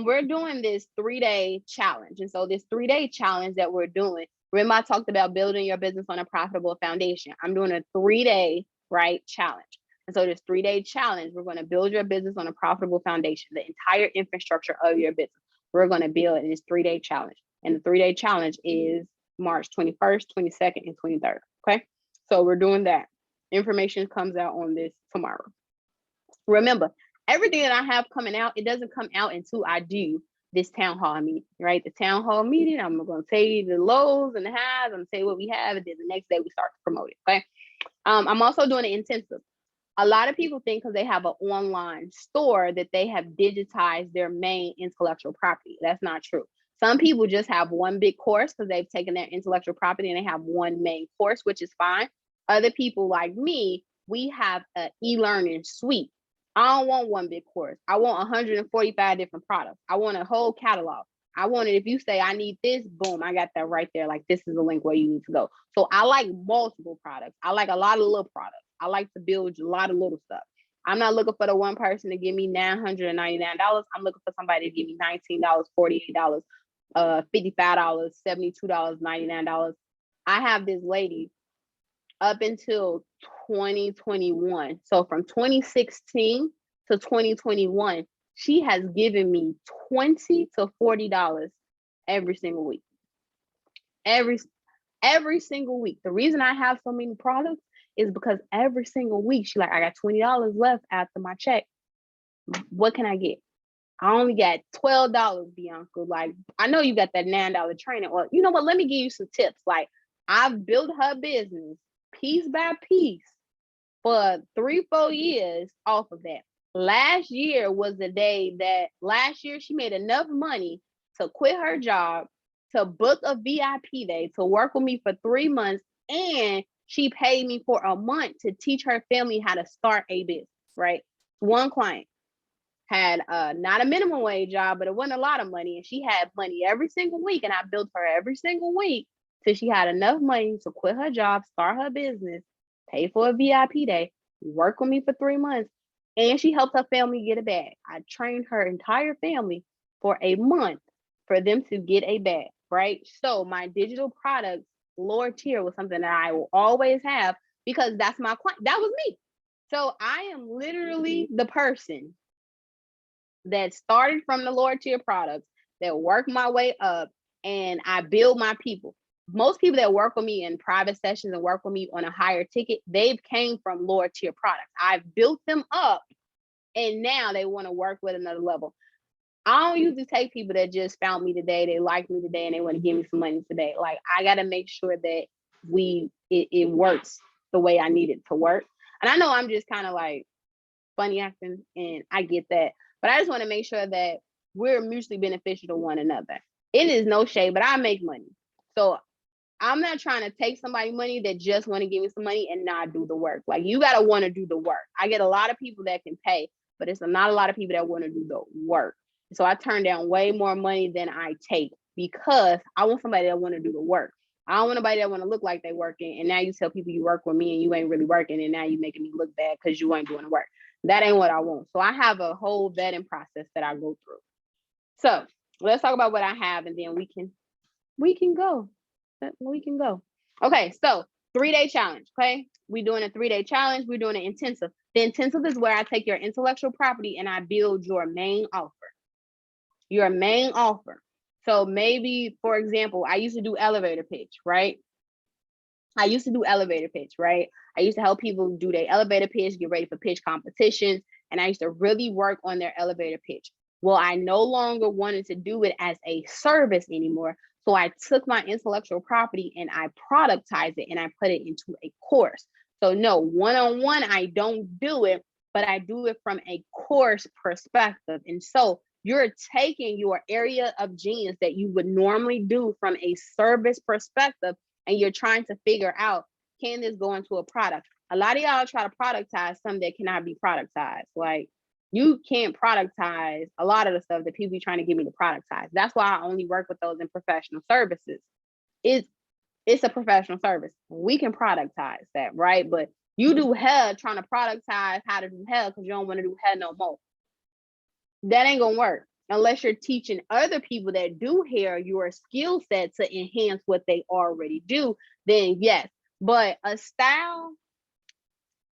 we're doing this 3-day challenge. And so this 3-day challenge that we're doing, remember I talked about building your business on a profitable foundation. I'm doing a 3-day, right, challenge. And so this 3-day challenge, we're going to build your business on a profitable foundation, the entire infrastructure of your business. We're going to build in this 3-day challenge. And the 3-day challenge is March 21st, 22nd, and 23rd. Okay. So we're doing that. Information comes out on this tomorrow. Remember, everything that I have coming out, it doesn't come out until I do this town hall meeting, right? The town hall meeting, I'm going to tell you the lows and the highs. I'm going to tell you what we have. And then the next day we start to promote it, okay? I'm also doing an intensive. A lot of people think because they have an online store that they have digitized their main intellectual property. That's not true. Some people just have one big course because they've taken their intellectual property and they have one main course, which is fine. Other people like me, we have an e-learning suite. I don't want one big course. I want 145 different products. I want a whole catalog. I want it. If you say I need this, boom, I got that right there. Like, this is the link where you need to go. So I like multiple products. I like a lot of little products. I like to build a lot of little stuff. I'm not looking for the one person to give me $999. I'm looking for somebody to give me $19, $48, $55, $72, $99. I have this lady up until 2021. So from 2016 to 2021, she has given me $20 to $40 every single week. Every single week. The reason I have so many products is because every single week she's like, I got $20 left after my check. What can I get? I only got $12, Bianca. Like, I know you got that $9 training. Well, you know what? Let me give you some tips. Like, I've built her business piece by piece for 3-4 years off of that. Last year was the day that last year she made enough money to quit her job, to book a VIP day, to work with me for 3 months, and she paid me for a month to teach her family how to start a business, right? One client had not a minimum wage job, but it wasn't a lot of money, and she had money every single week, and I built her every single week till she had enough money to quit her job, start her business, pay for a VIP day, work with me for 3 months, and she helped her family get a bag. I trained her entire family for a month for them to get a bag, right? So my digital products lower tier was something that I will always have because that's my client. That was me. So I am literally the person that started from the lower tier products, that worked my way up, and I build my people. Most people that work with me in private sessions and work with me on a higher ticket, they've came from lower tier products. I've built them up, and now they want to work with another level. I don't usually take people that just found me today, they like me today, and they want to give me some money today. Like, I got to make sure that it works the way I need it to work. And I know I'm just kind of like funny acting, and I get that, but I just want to make sure that we're mutually beneficial to one another. It is no shade, but I make money. So I'm not trying to take somebody's money that just want to give me some money and not do the work. Like, you got to want to do the work. I get a lot of people that can pay, but it's not a lot of people that want to do the work. So I turn down way more money than I take because I want somebody that want to do the work. I don't want nobody that want to look like they working, and now you tell people you work with me and you ain't really working, and now you making me look bad because you ain't doing the work. That ain't what I want. So I have a whole vetting process that I go through. So let's talk about what I have, and then we can go. We can go. Okay, so 3-day challenge. Okay, we're doing a 3-day challenge. We're doing an intensive. The intensive is where I take your intellectual property and I build your main offer. Your main offer. So maybe, for example, I used to do elevator pitch, right? I used to help people do their elevator pitch, get ready for pitch competitions, and I used to really work on their elevator pitch. Well, I no longer wanted to do it as a service anymore. So I took my intellectual property and I productized it and I put it into a course. So no, one-on-one, I don't do it, but I do it from a course perspective. And so you're taking your area of genius that you would normally do from a service perspective, and you're trying to figure out, can this go into a product? A lot of y'all try to productize something that cannot be productized. Like, you can't productize a lot of the stuff that people be trying to get me to productize. That's why I only work with those in professional services. It's a professional service. We can productize that, right? But you do hair trying to productize how to do hair because you don't want to do hair no more. That ain't gonna work unless you're teaching other people that do hair your skill set to enhance what they already do. Then yes, but a style,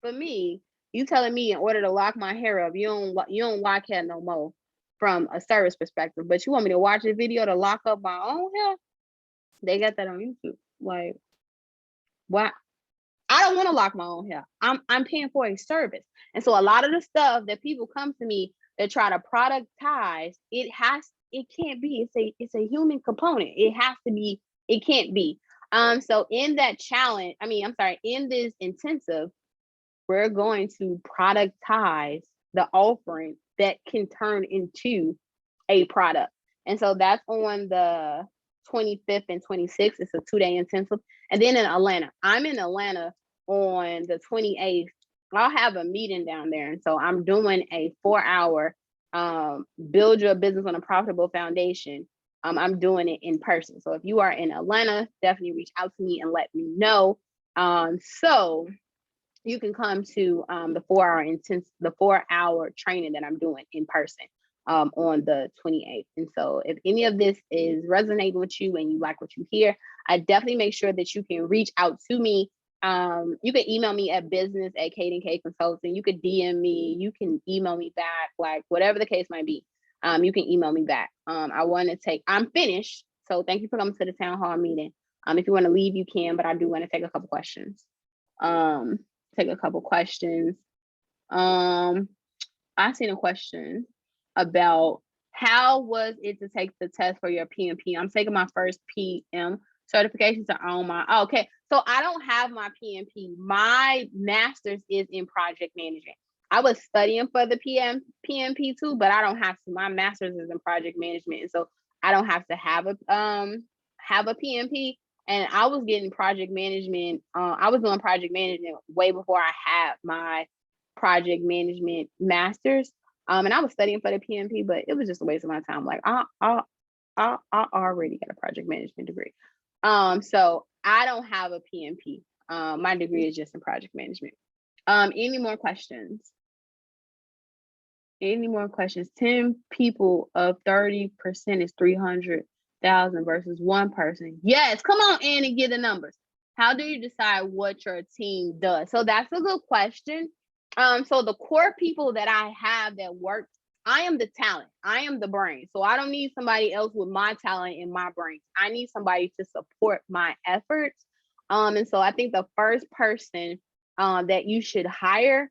for me, you telling me in order to lock my hair up, you don't lock hair no more from a service perspective, but you want me to watch a video to lock up my own hair? They got that on YouTube. Like, why? I don't want to lock my own hair. I'm paying for a service. And so a lot of the stuff that people come to me that try to productize, it it can't be. It's a human component. It has to be. It can't be. So in that challenge, in this intensive, we're going to productize the offering that can turn into a product. And so that's on the 25th and 26th. It's a 2-day intensive. And then in Atlanta, I'm in Atlanta on the 28th. I'll have a meeting down there. And so I'm doing a 4-hour build your business on a profitable foundation. I'm doing it in person. So if you are in Atlanta, definitely reach out to me and let me know. So you can come to the 4-hour training that I'm doing in person on the 28th. And so if any of this is resonating with you and you like what you hear, I definitely make sure that you can reach out to me. You can email me at business@Kate & K Consulting. You could DM me, you can email me back, like whatever the case might be. You can email me back. I'm finished. So thank you for coming to the town hall meeting. If you want to leave, you can, but I do want to take a couple questions. I seen a question about how was it to take the test for your PMP? I'm taking my first PM certification to own my, okay. So I don't have my PMP. My master's is in project management. I was studying for the PMP too, but I don't have to. My master's is in project management. And so I don't have to have a PMP. And I was getting project management. I was doing project management way before I had my project management master's. And I was studying for the PMP, but it was just a waste of my time. Like I already got a project management degree. So I don't have a PMP. My degree is just in project management. Any more questions? 10 people of 30% is 300,000 versus one person. Yes, come on, Annie, get the numbers. How do you decide what your team does? So that's a good question. So the core people that I have that work, I am the talent. I am the brain. So I don't need somebody else with my talent and my brain. I need somebody to support my efforts. And so I think the first person that you should hire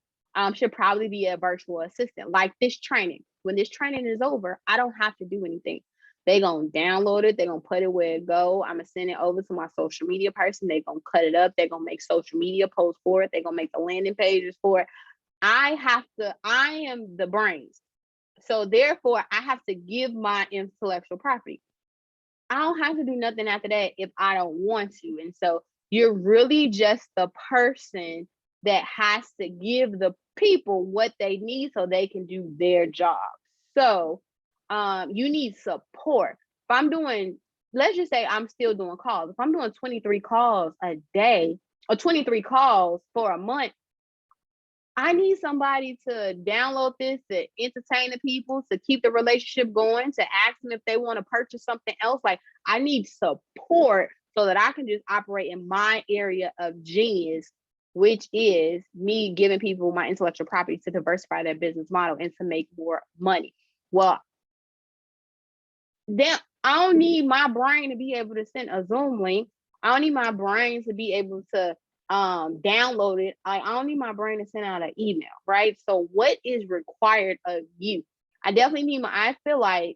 should probably be a virtual assistant. Like this training. When this training is over, I don't have to do anything. They gonna download it. They gonna put it where it go. I'm gonna send it over to my social media person. They gonna cut it up. They gonna make social media posts for it. They gonna make the landing pages for it. I am the brains. So therefore, I have to give my intellectual property. I don't have to do nothing after that if I don't want to. And so you're really just the person that has to give the people what they need so they can do their job. So you need support. If I'm doing, let's just say I'm still doing calls. If I'm doing 23 calls a day or 23 calls for a month, I need somebody to download this, to entertain the people, to keep the relationship going, to ask them if they want to purchase something else. Like I need support so that I can just operate in my area of genius, which is me giving people my intellectual property to diversify their business model and to make more money. Well, then I don't need my brain to be able to send a Zoom link. I don't need my brain to be able to download it. I don't need my brain to send out an email, right? So what is required of you? I definitely need I feel like,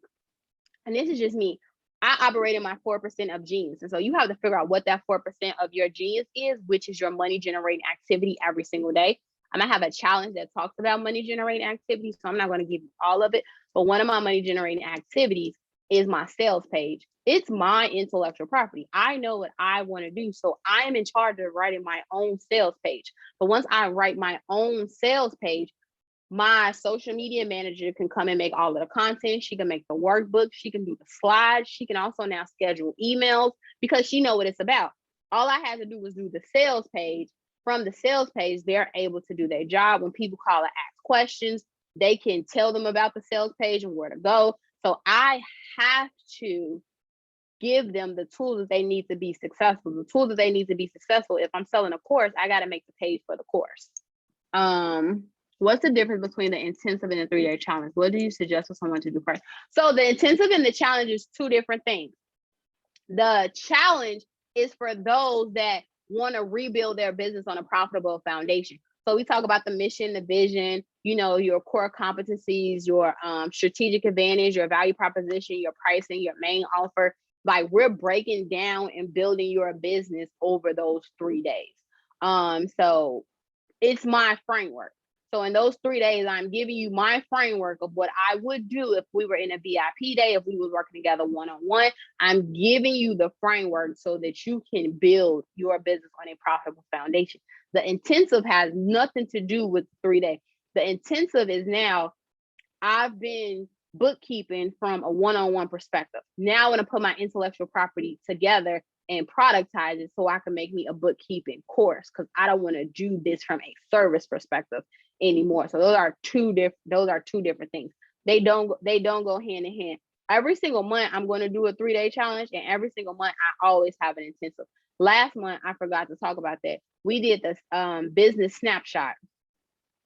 and this is just me, I operate in my 4% of genius. And so you have to figure out what that 4% of your genius is, which is your money generating activity every single day. I'm gonna have a challenge that talks about money generating activities. So I'm not going to give you all of it, but one of my money generating activities is my sales page. It's my intellectual property. I know what I want to do. So I am in charge of writing my own sales page. But once I write my own sales page, my social media manager can come and make all of the content. She can make the workbook. She can do the slides. She can also now schedule emails because she knows what it's about. All I had to do was do the sales page. From the sales page, they're able to do their job. When people call and ask questions, they can tell them about the sales page and where to go. So I have to give them the tools that they need to be successful. The tools that they need to be successful. If I'm selling a course, I got to make the page for the course. What's the difference between the intensive and the 3-day challenge? What do you suggest for someone to do first? So the intensive and the challenge is two different things. The challenge is for those that want to rebuild their business on a profitable foundation. So we talk about the mission, the vision, you know, your core competencies, your strategic advantage, your value proposition, your pricing, your main offer. Like, we're breaking down and building your business over those 3 days. So it's my framework. So in those 3 days, I'm giving you my framework of what I would do if we were in a VIP day, if we were working together one-on-one. I'm giving you the framework so that you can build your business on a profitable foundation. The intensive has nothing to do with 3 days. The intensive is now, I've been bookkeeping from a one-on-one perspective. Now I'm going to put my intellectual property together and productize it so I can make me a bookkeeping course, because I don't want to do this from a service perspective anymore. So those are two different things. They don't go hand in hand. Every single month I'm going to do a 3-day challenge, and every single month I always have an intensive. Last month I forgot to talk about that. We did this business snapshot.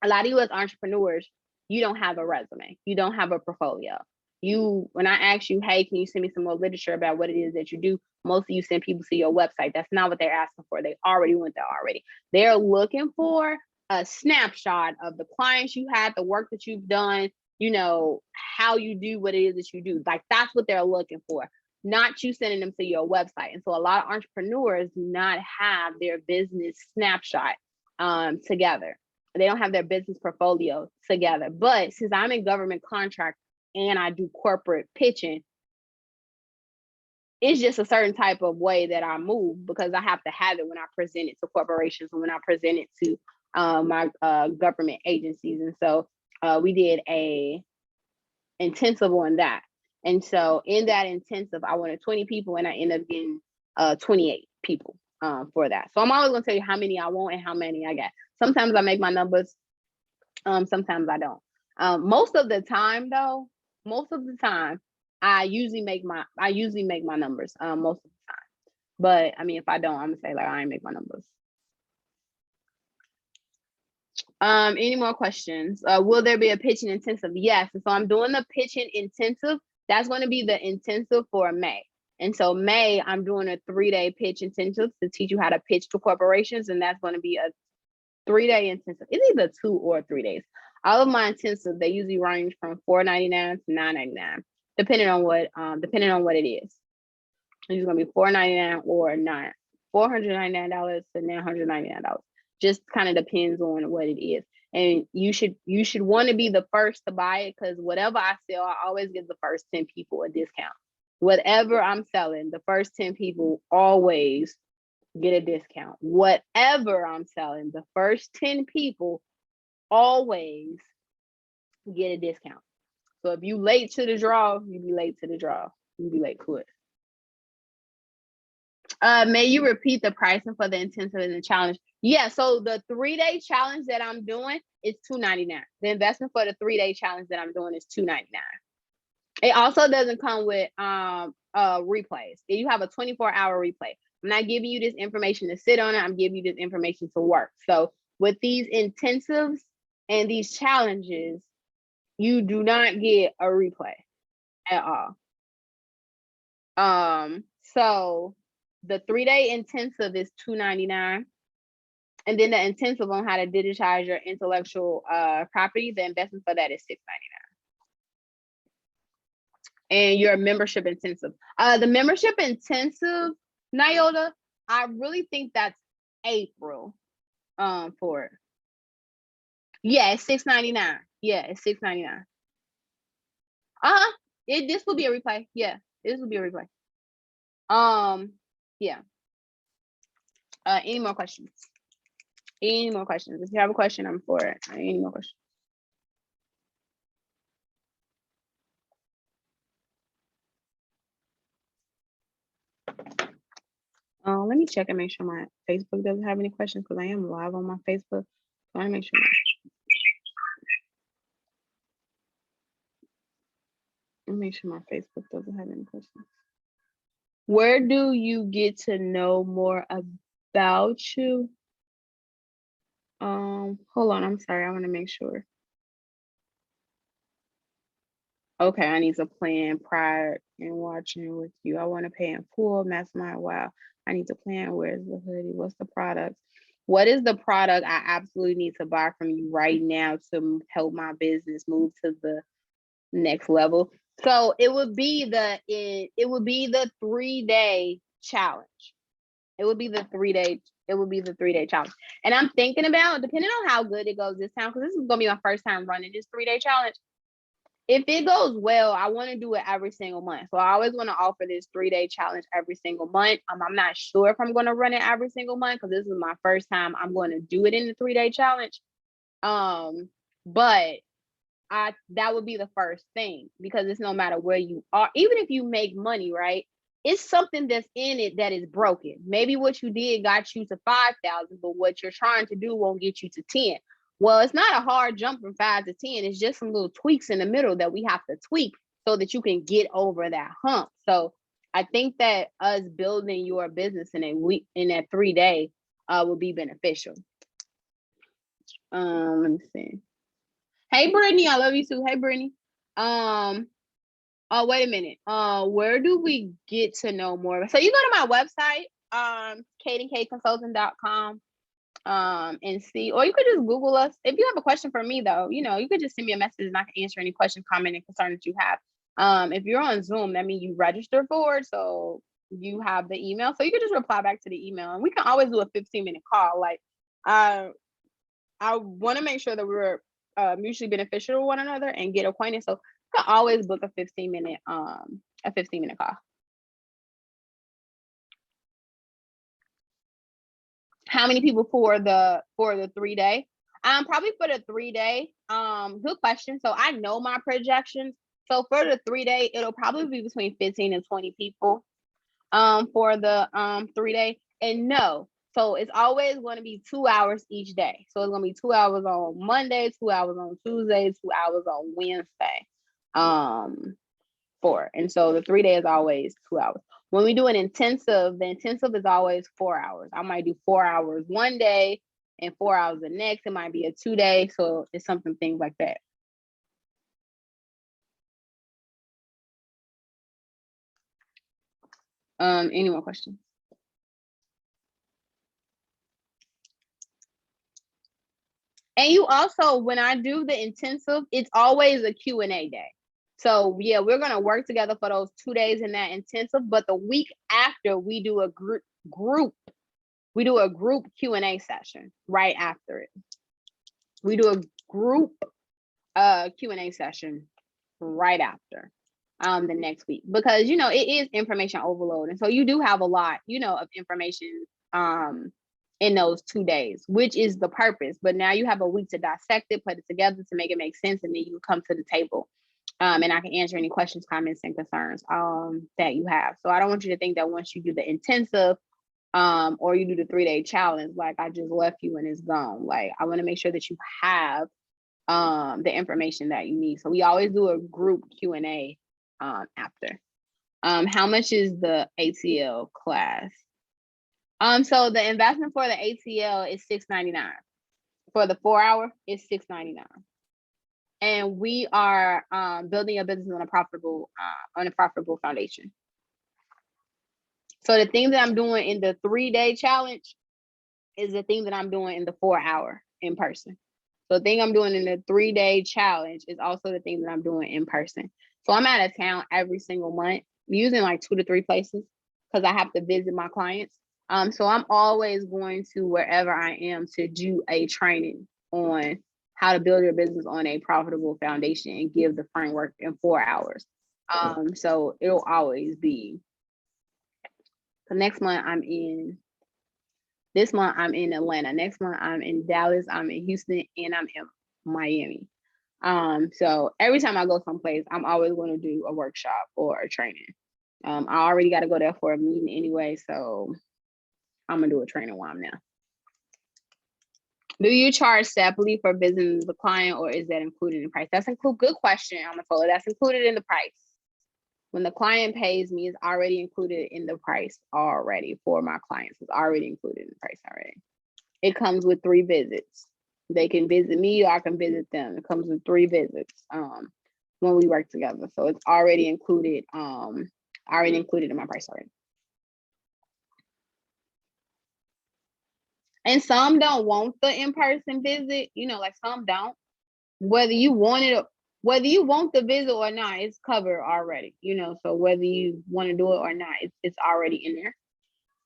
A lot of you as entrepreneurs, you don't have a resume, you don't have a portfolio. When I ask you, hey, can you send me some more literature about what it is that you do? Most of you send people to your website. That's not what they're asking for. They already went there already. They're looking for a snapshot of the clients you had, the work that you've done, you know, how you do what it is that you do. Like, that's what they're looking for, not you sending them to your website. And so a lot of entrepreneurs do not have their business snapshot together. They don't have their business portfolio together. But since I'm in government contract and I do corporate pitching, it's just a certain type of way that I move, because I have to have it when I present it to corporations and when I present it to my government agencies. And so we did a intensive on that. And so in that intensive, I wanted 20 people and I ended up getting 28 people for that. So I'm always going to tell you how many I want and how many I get. Sometimes I make my numbers, sometimes I don't. Most of the time, I usually make my numbers most of the time. But I mean, if I don't, I'm gonna say, like, I ain't make my numbers. Any more questions? Will there be a pitching intensive? Yes. So I'm doing the pitching intensive. That's going to be the intensive for May. And so May, I'm doing a 3-day pitch intensive to teach you how to pitch to corporations. And that's going to be a 3-day intensive. It's either 2 or 3 days. All of my intensives, they usually range from $4.99 to $9.99, depending on what it is. It's going to be $4.99 or $499 to $999. Just kind of depends on what it is. And you should want to be the first to buy it, because whatever I sell, I always give the first 10 people a discount. Whatever I'm selling, the first 10 people always get a discount. Whatever I'm selling, the first 10 people always get a discount. So if you late to the draw, you be late to the draw. You be late to it. May you repeat the pricing for the intensive and the challenge? Yeah, so the 3-day challenge that I'm doing is $299. The investment for the 3-day challenge that I'm doing is $299. It also doesn't come with replays. You have a 24-hour replay. I'm not giving you this information to sit on it. I'm giving you this information to work. So with these intensives and these challenges, you do not get a replay at all. So the 3-day intensive is $299. And then the intensive on how to digitize your intellectual property, the investment for that is $699. And your membership intensive. The membership intensive, Nyota, I really think that's April for it. Yeah, it's $699. Yeah, it's $699. This will be a replay. Yeah, this will be a replay. Yeah. Any more questions? Any more questions? If you have a question, I'm for it. Any more questions? Let me check and make sure my Facebook doesn't have any questions, because I am live on my Facebook. So I want to make sure. Let me make sure my Facebook doesn't have any questions. Where do you get to know more about you? Hold on, I'm sorry, I want to make sure. Okay, I need to plan prior and watching with you. I want to pay in full, Mastermind. Wow, I need to plan. Where's the hoodie? What's the product? What is the product I absolutely need to buy from you right now to help my business move to the next level? So it would be the 3-day challenge. It would be the 3-day challenge. And I'm thinking about, depending on how good it goes this time, because this is gonna be my first time running this 3-day challenge. If it goes well, I want to do it every single month. So I always want to offer this 3-day challenge every single month. I'm not sure if I'm going to run it every single month because this is my first time I'm going to do it in the 3-day challenge. But that would be the first thing, because it's no matter where you are, even if you make money, right? It's something that's in it that is broken. Maybe what you did got you to 5,000, but what you're trying to do won't get you to 10. Well, it's not a hard jump from 5 to 10. It's just some little tweaks in the middle that we have to tweak so that you can get over that hump. So I think that us building your business in a week, in that 3-day, will be beneficial. Let me see. Hey, Brittany, I love you too. Hey, Brittany. Oh, wait a minute. Where do we get to know more? So you go to my website, kateandkateconsulting.com, and see, or you could just Google us. If you have a question for me, though, you could just send me a message and I can answer any question, comment, and concern that you have. If you're on Zoom, that means you registered for it, so you have the email. So you could just reply back to the email, and we can always do a 15-minute call. Like, I want to make sure that we're mutually beneficial to one another and get acquainted. So you can always book a 15-minute call. How many people for the 3-day? Probably for the 3-day. Good question. So I know my projections. So for the 3-day, it'll probably be between 15 and 20 people for the 3-day. And no, so it's always going to be 2 hours each day. So it's going to be 2 hours on Monday, 2 hours on Tuesday, 2 hours on Wednesday. And so the 3-day is always 2 hours. When we do an intensive, the intensive is always 4 hours. I might do 4 hours one day and 4 hours the next. It might be a 2-day. So it's things like that. Any more questions? And you also, when I do the intensive, it's always a Q&A day. So yeah, we're gonna work together for those 2 days in that intensive, but the week after we do a group Q&A session right after it. We do a group Q&A session right after the next week, because it is information overload, and so you do have a lot of information in those 2 days, which is the purpose. But now you have a week to dissect it, put it together to make it make sense, and then you come to the table and I can answer any questions, comments, and concerns that you have. So I don't want you to think that once you do the intensive or you do the 3-day challenge, like I just left you and it's gone. Like, I want to make sure that you have the information that you need. So we always do a group Q&A after. How much is the ATL class? So the investment for the ATL is $6.99. For the 4-hour, it's $6.99. And we are building a business on a profitable foundation. So the thing that I'm doing in the 3-day challenge is the thing that I'm doing in the 4-hour in person. So the thing I'm doing in the 3-day challenge is also the thing that I'm doing in person. So I'm out of town every single month, using like 2 to 3 places because I have to visit my clients. So I'm always going to wherever I am to do a training on how to build your business on a profitable foundation and give the framework in 4 hours. So it'll always be. So this month I'm in Atlanta. Next month I'm in Dallas, I'm in Houston, and I'm in Miami. So every time I go someplace, I'm always going to do a workshop or a training. I already got to go there for a meeting anyway, so I'm gonna do a training while I'm there. Do you charge separately for visiting the client, or is that included in the price? Good question, Amatola. That's included in the price. When the client pays me, it's already included in the price already for my clients. It's already included in the price already. It comes with 3 visits. They can visit me or I can visit them. It comes with 3 visits when we work together. So it's already included, in my price already. And some don't want the in-person visit, like some don't. Whether you want it, whether you want the visit or not, it's covered already, so whether you want to do it or not, it's already in there.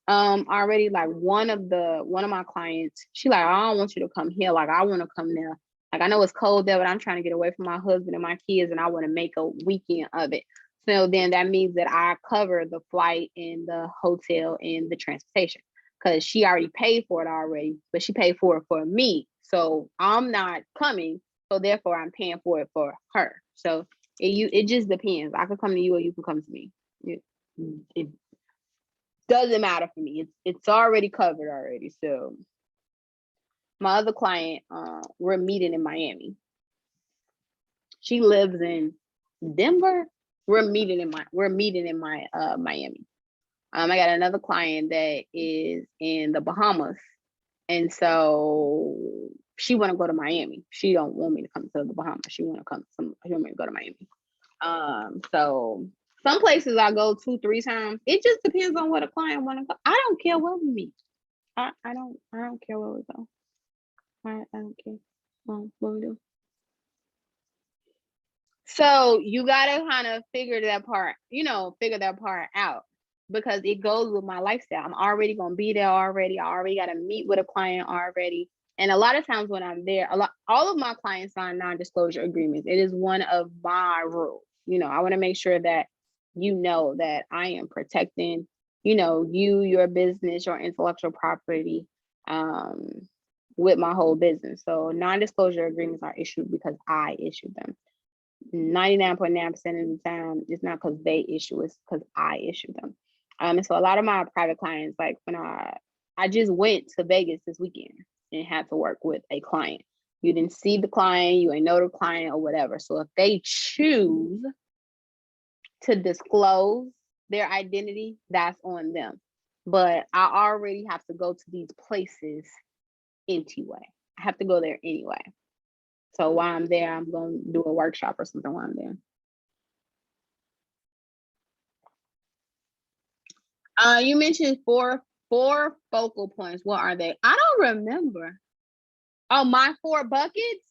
Already, like one of my clients, she like, I don't want you to come here, like I want to come there. Like, I know it's cold there, but I'm trying to get away from my husband and my kids, and I want to make a weekend of it. So then that means that I cover the flight and the hotel and the transportation, because she already paid for it already, but she paid for it for me. So I'm not coming, so therefore I'm paying for it for her. So it just depends. I could come to you or you can come to me. It doesn't matter for me. It's already covered already. So my other client, we're meeting in Miami. She lives in Denver. We're meeting in Miami. I got another client that is in the Bahamas, and so she want to go to Miami. She don't want me to come to the Bahamas. She want me to go to Miami. So some places I go 2-3 times. It just depends on what a client want to go. I don't care where we meet. I don't care where we go. I don't care. What we do. So you gotta kind of figure that part out, because it goes with my lifestyle. I'm already gonna be there already. I already gotta meet with a client already. And a lot of times when I'm there, all of my clients sign non-disclosure agreements. It is one of my rules. I want to make sure that that I am protecting, your business, your intellectual property, with my whole business. So non-disclosure agreements are issued because I issued them. 99.9% of the time, it's not because they issue, it's because I issue them. And so a lot of my private clients, like when I just went to Vegas this weekend and had to work with a client. You didn't see the client, you ain't know the client or whatever. So if they choose to disclose their identity, that's on them. But I already have to go to these places anyway. I have to go there anyway. So while I'm there, I'm going to do a workshop or something while I'm there. You mentioned four focal points. What are they? I don't remember. Oh, my 4 buckets?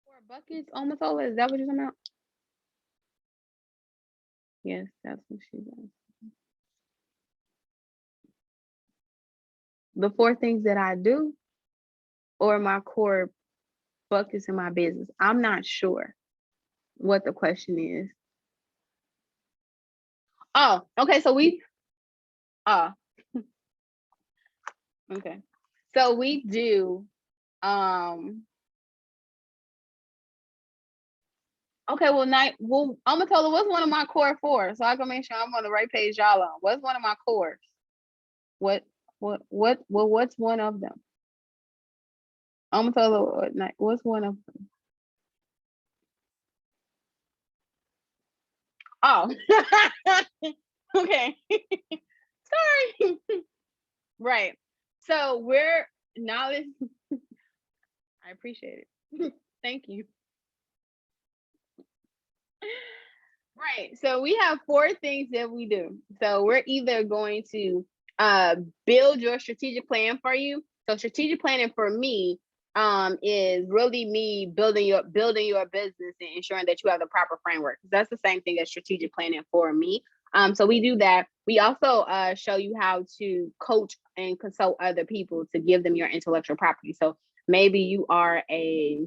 4 buckets? Almost over. Is that what you're talking about? Yes, that's what she does. The 4 things that I do, or my core buckets in my business. I'm not sure what the question is. Oh, okay. So okay. So we do, okay, well, I'm gonna tell her what's one of my core 4, so I can make sure I'm on the right page y'all on. What's one of my cores? What's one of them? I'm gonna tell her what's one of them. Oh, okay. Sorry. Right. So we're now this. I appreciate it. Thank you. Right. So we have 4 things that we do. So we're either going to build your strategic plan for you. So strategic planning for me is really me building your business and ensuring that you have the proper framework. That's the same thing as strategic planning for me. So we do that. We also show you how to coach and consult other people to give them your intellectual property. So maybe you are a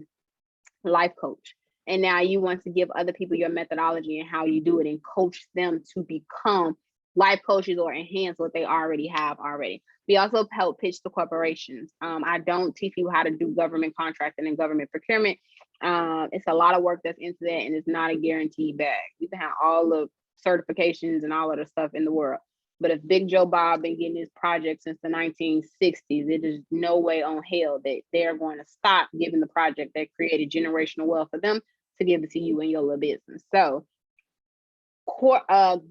life coach, and now you want to give other people your methodology and how you do it and coach them to become life coaches or enhance what they already have already. We also help pitch to corporations. I don't teach you how to do government contracting and government procurement. It's a lot of work that's into that, and it's not a guaranteed bag. You can have all the certifications and all of the stuff in the world. But if Big Joe Bob been getting this project since the 1960s, it is no way on hell that they're going to stop giving the project that created generational wealth for them to give it to you in your little business. So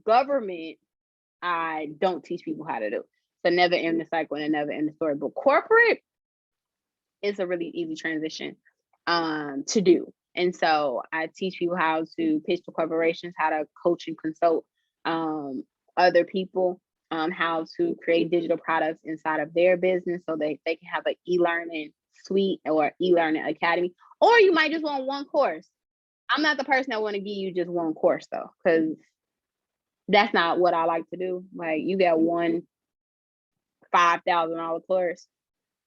government, I don't teach people how to do. So never end the cycle and never end the story. But corporate is a really easy transition to do. And so I teach people how to pitch to corporations, how to coach and consult other people how to create digital products inside of their business so they can have an e-learning suite or e-learning academy. Or you might just want one course. I'm not the person that want to give you just one course though, because that's not what I like to do. Like, you got one $5,000 course.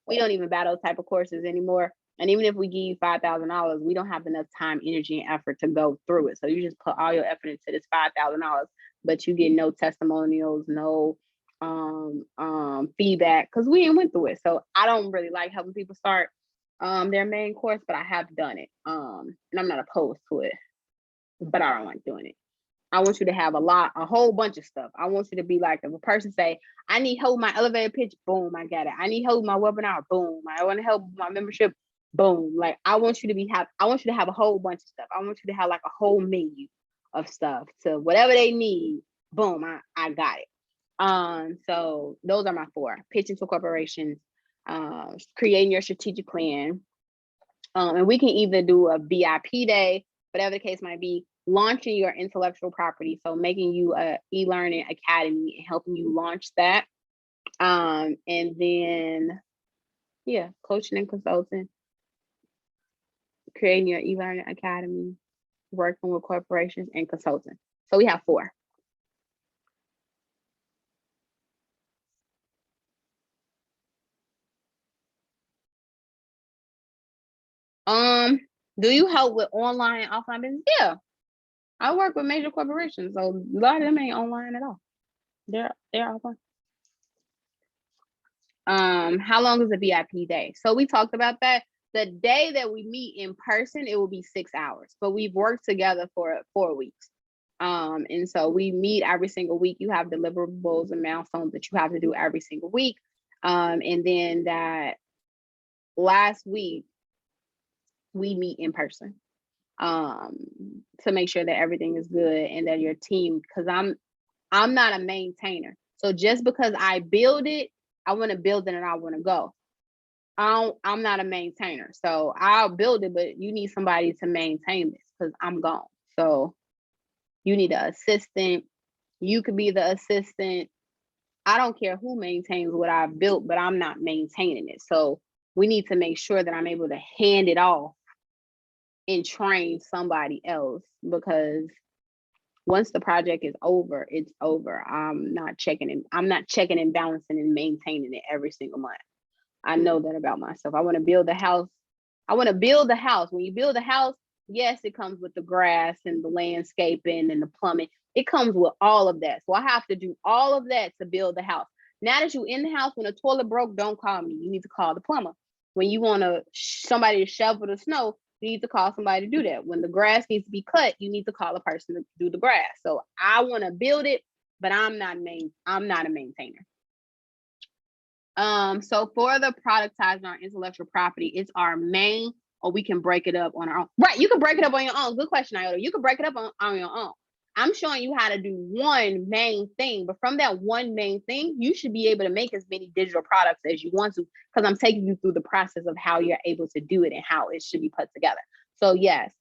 We don't even buy those type of courses anymore. And even if we give you $5,000, we don't have enough time, energy, and effort to go through it. So you just put all your effort into this $5,000, but you get no testimonials, no feedback, because we ain't went through it. So I don't really like helping people start their main course, but I have done it. And I'm not opposed to it, but I don't like doing it. I want you to have a whole bunch of stuff. I want you to be like, if a person say, I need help with my elevator pitch, boom, I got it. I need help with my webinar, boom. I want to help with my membership, boom. Like, I want you to have a whole bunch of stuff. I want you to have like a whole menu of stuff to whatever they need, boom, I got it. So those are my 4: pitching to corporations, creating your strategic plan. And we can either do a VIP day, whatever the case might be, launching your intellectual property. So making you a e-learning academy and helping you launch that. And then, yeah, coaching and consulting, creating your e-learning academy, working with corporations, and consulting. So we have 4. Do you help with online and offline business? Yeah. I work with major corporations, so a lot of them ain't online at all. They're offline. How long is a VIP day? So we talked about that. The day that we meet in person, it will be 6 hours, but we've worked together for 4 weeks. And so we meet every single week. You have deliverables and milestones that you have to do every single week. And then that last week, we meet in person to make sure that everything is good and that your team, because I'm not a maintainer. So just because I build it, I want to build it and I want to go. I'm not a maintainer. So I'll build it, but you need somebody to maintain this because I'm gone. So you need an assistant. You could be the assistant. I don't care who maintains what I've built, but I'm not maintaining it. So we need to make sure that I'm able to hand it off and train somebody else, because once the project is over, it's over. I'm not checking and balancing and maintaining it every single month. I know that about myself. I want to build the house. When you build a house, yes, it comes with the grass and the landscaping and the plumbing. It comes with all of that. So I have to do all of that to build the house. Now that you're in the house, when the toilet broke, don't call me. You need to call the plumber. When you want somebody to shovel the snow, you need to call somebody to do that. When the grass needs to be cut, you need to call a person to do the grass. So I want to build it, but I'm not a maintainer. So for the productizing our intellectual property, it's our main, or we can break it up on our own. Right, you can break it up on your own. Good question, Iota. You can break it up on your own. I'm showing you how to do one main thing, but from that one main thing, you should be able to make as many digital products as you want to, because I'm taking you through the process of how you're able to do it and how it should be put together. So yes,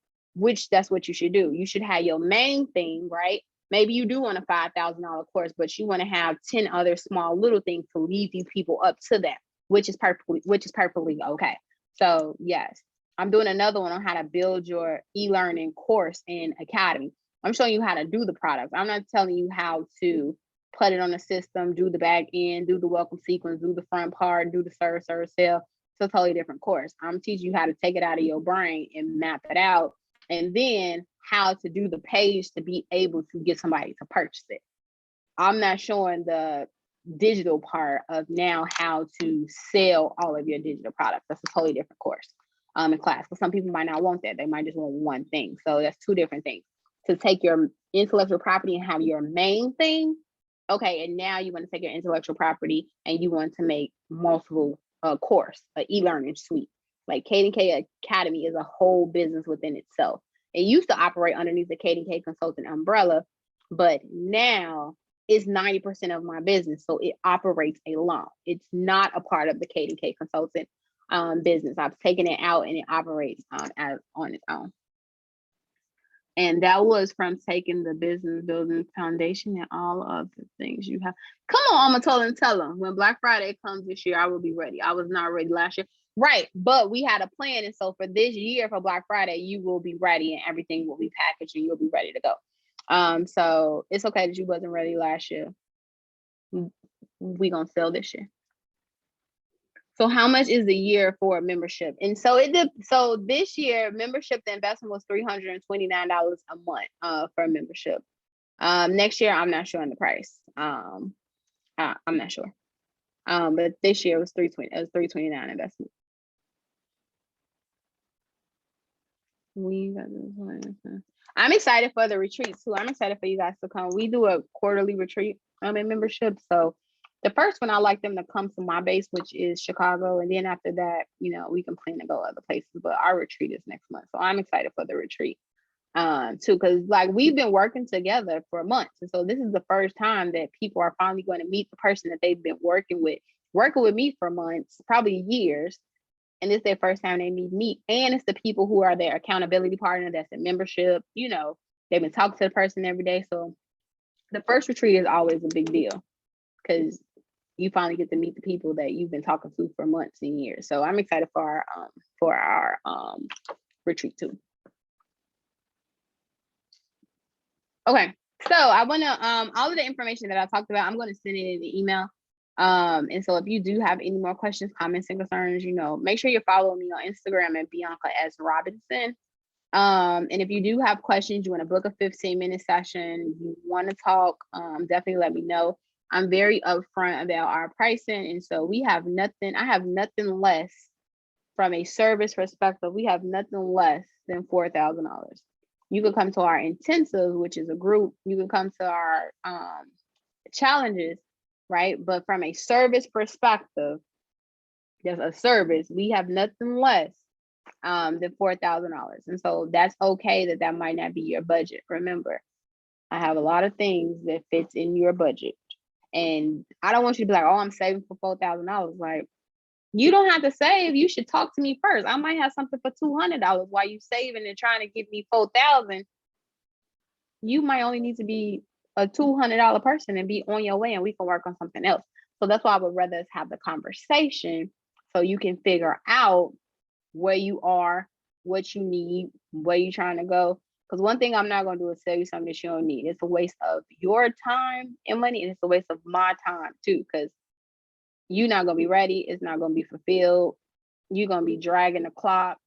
that's what you should do. You should have your main thing, right? Maybe you do want a $5,000 course, but you want to have 10 other small little things to lead you people up to that, which is perfectly okay. So yes, I'm doing another one on how to build your e-learning course and academy. I'm showing you how to do the product. I'm not telling you how to put it on the system, do the back end, do the welcome sequence, do the front part, do the serve, sell. It's a totally different course. I'm teaching you how to take it out of your brain and map it out, and then how to do the page to be able to get somebody to purchase it. I'm not showing the digital part of now how to sell all of your digital products. That's a totally different course in class. But some people might not want that. They might just want one thing. So that's 2 different things. To take your intellectual property and have your main thing. Okay, and now you want to take your intellectual property and you want to make multiple course, an e-learning suite. Like K Academy is a whole business within itself. It used to operate underneath the K Consulting umbrella, but now it's 90% of my business. So it operates alone. It's not a part of the K Consulting business. I've taken it out and it operates on its own. And that was from taking the business building foundation and all of the things you have. Come on, I'm gonna tell them when Black Friday comes this year, I will be ready. I was not ready last year. Right, but we had a plan. And so for this year, for Black Friday, you will be ready and everything will be packaged and you'll be ready to go. So it's okay that you wasn't ready last year. We gonna sell this year. So how much is the year for a membership? And so so this year membership, the investment was $329 a month for a membership. Next year I'm not sure on the price. I'm not sure. But this year it was $329 investment. I'm excited for the retreat too. I'm excited for you guys to come. We do a quarterly retreat in membership. So the first one, I like them to come to my base, which is Chicago. And then after that, we can plan to go other places. But our retreat is next month. So I'm excited for the retreat too, because like we've been working together for months. And so this is the first time that people are finally going to meet the person that they've been working with me for months, probably years. And it's their first time they meet me. And it's the people who are their accountability partner that's in membership. They've been talking to the person every day. So the first retreat is always a big deal because you finally get to meet the people that you've been talking to for months and years. So I'm excited for our retreat too. Okay, so I want to all of the information that I talked about, I'm going to send it in the email. And so if you do have any more questions, comments, and concerns, make sure you're following me on Instagram at Bianca S. Robinson. And if you do have questions, you want to book a 15-minute session, you want to talk, definitely let me know. I'm very upfront about our pricing. And so I have nothing less from a service perspective. We have nothing less than $4,000. You can come to our intensive, which is a group. You can come to our challenges, right? But from a service perspective, there's a service. We have nothing less than $4,000. And so that's okay that might not be your budget. Remember, I have a lot of things that fits in your budget. And I don't want you to be like, oh, I'm saving for $4,000. Like, you don't have to save. You should talk to me first. I might have something for $200 while you saving and trying to give me $4,000. You might only need to be a $200 person and be on your way, and we can work on something else. So that's why I would rather us have the conversation so you can figure out where you are, what you need, where you're trying to go. Because one thing I'm not going to do is sell you something that you don't need. It's a waste of your time and money, and it's a waste of my time too, because you're not going to be ready. It's not going to be fulfilled. You're going to be dragging the clock.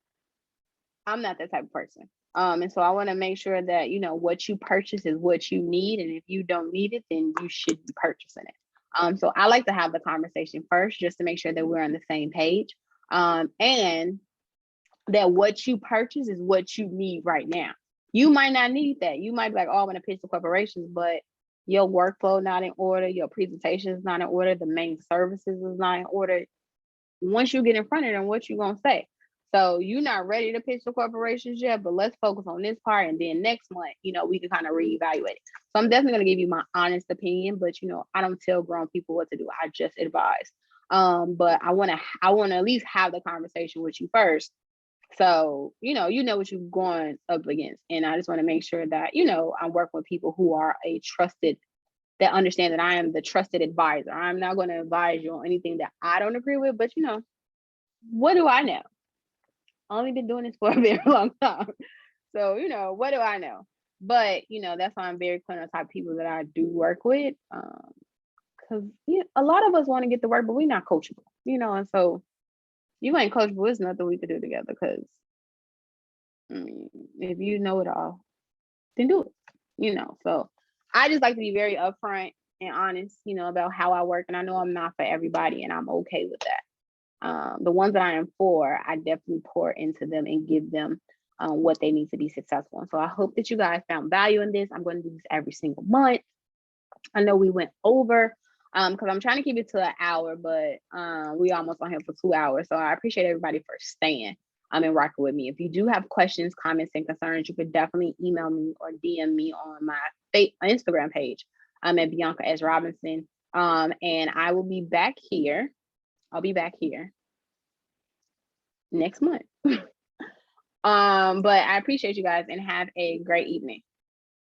I'm not that type of person. And so I want to make sure that, what you purchase is what you need. And if you don't need it, then you should be purchasing it. So I like to have the conversation first, just to make sure that we're on the same page. And that what you purchase is what you need right now. You might not need that. You might be like, oh, I want to pitch to corporations, but your workflow not in order, your presentation is not in order, the main services is not in order. Once you get in front of them, what you gonna say? So you're not ready to pitch to corporations yet, but let's focus on this part, and then next month, we can kind of reevaluate it. So I'm definitely gonna give you my honest opinion, but I don't tell grown people what to do. I just advise. But I wanna at least have the conversation with you first. So, you know what you're going up against. And I just want to make sure that, I'm working with people who are that understand that I am the trusted advisor. I'm not going to advise you on anything that I don't agree with, but what do I know? I've only been doing this for a very long time. So, what do I know? But, that's why I'm very clear on the type of people that I do work with. Because a lot of us want to get to work, but we're not coachable, and so you ain't coachable, there's nothing we could do together, because if you know it all, then do it, So I just like to be very upfront and honest, about how I work. And I know I'm not for everybody, and I'm okay with that. The ones that I am for, I definitely pour into them and give them what they need to be successful. And so I hope that you guys found value in this. I'm going to do this every single month. I know we went over because I'm trying to keep it to an hour, but we almost on here for 2 hours. So I appreciate everybody for staying and rocking with me. If you do have questions, comments, and concerns, you could definitely email me or DM me on my Instagram page. I'm at Bianca S. Robinson. And I will be back here. I'll be back here next month But I appreciate you guys and have a great evening.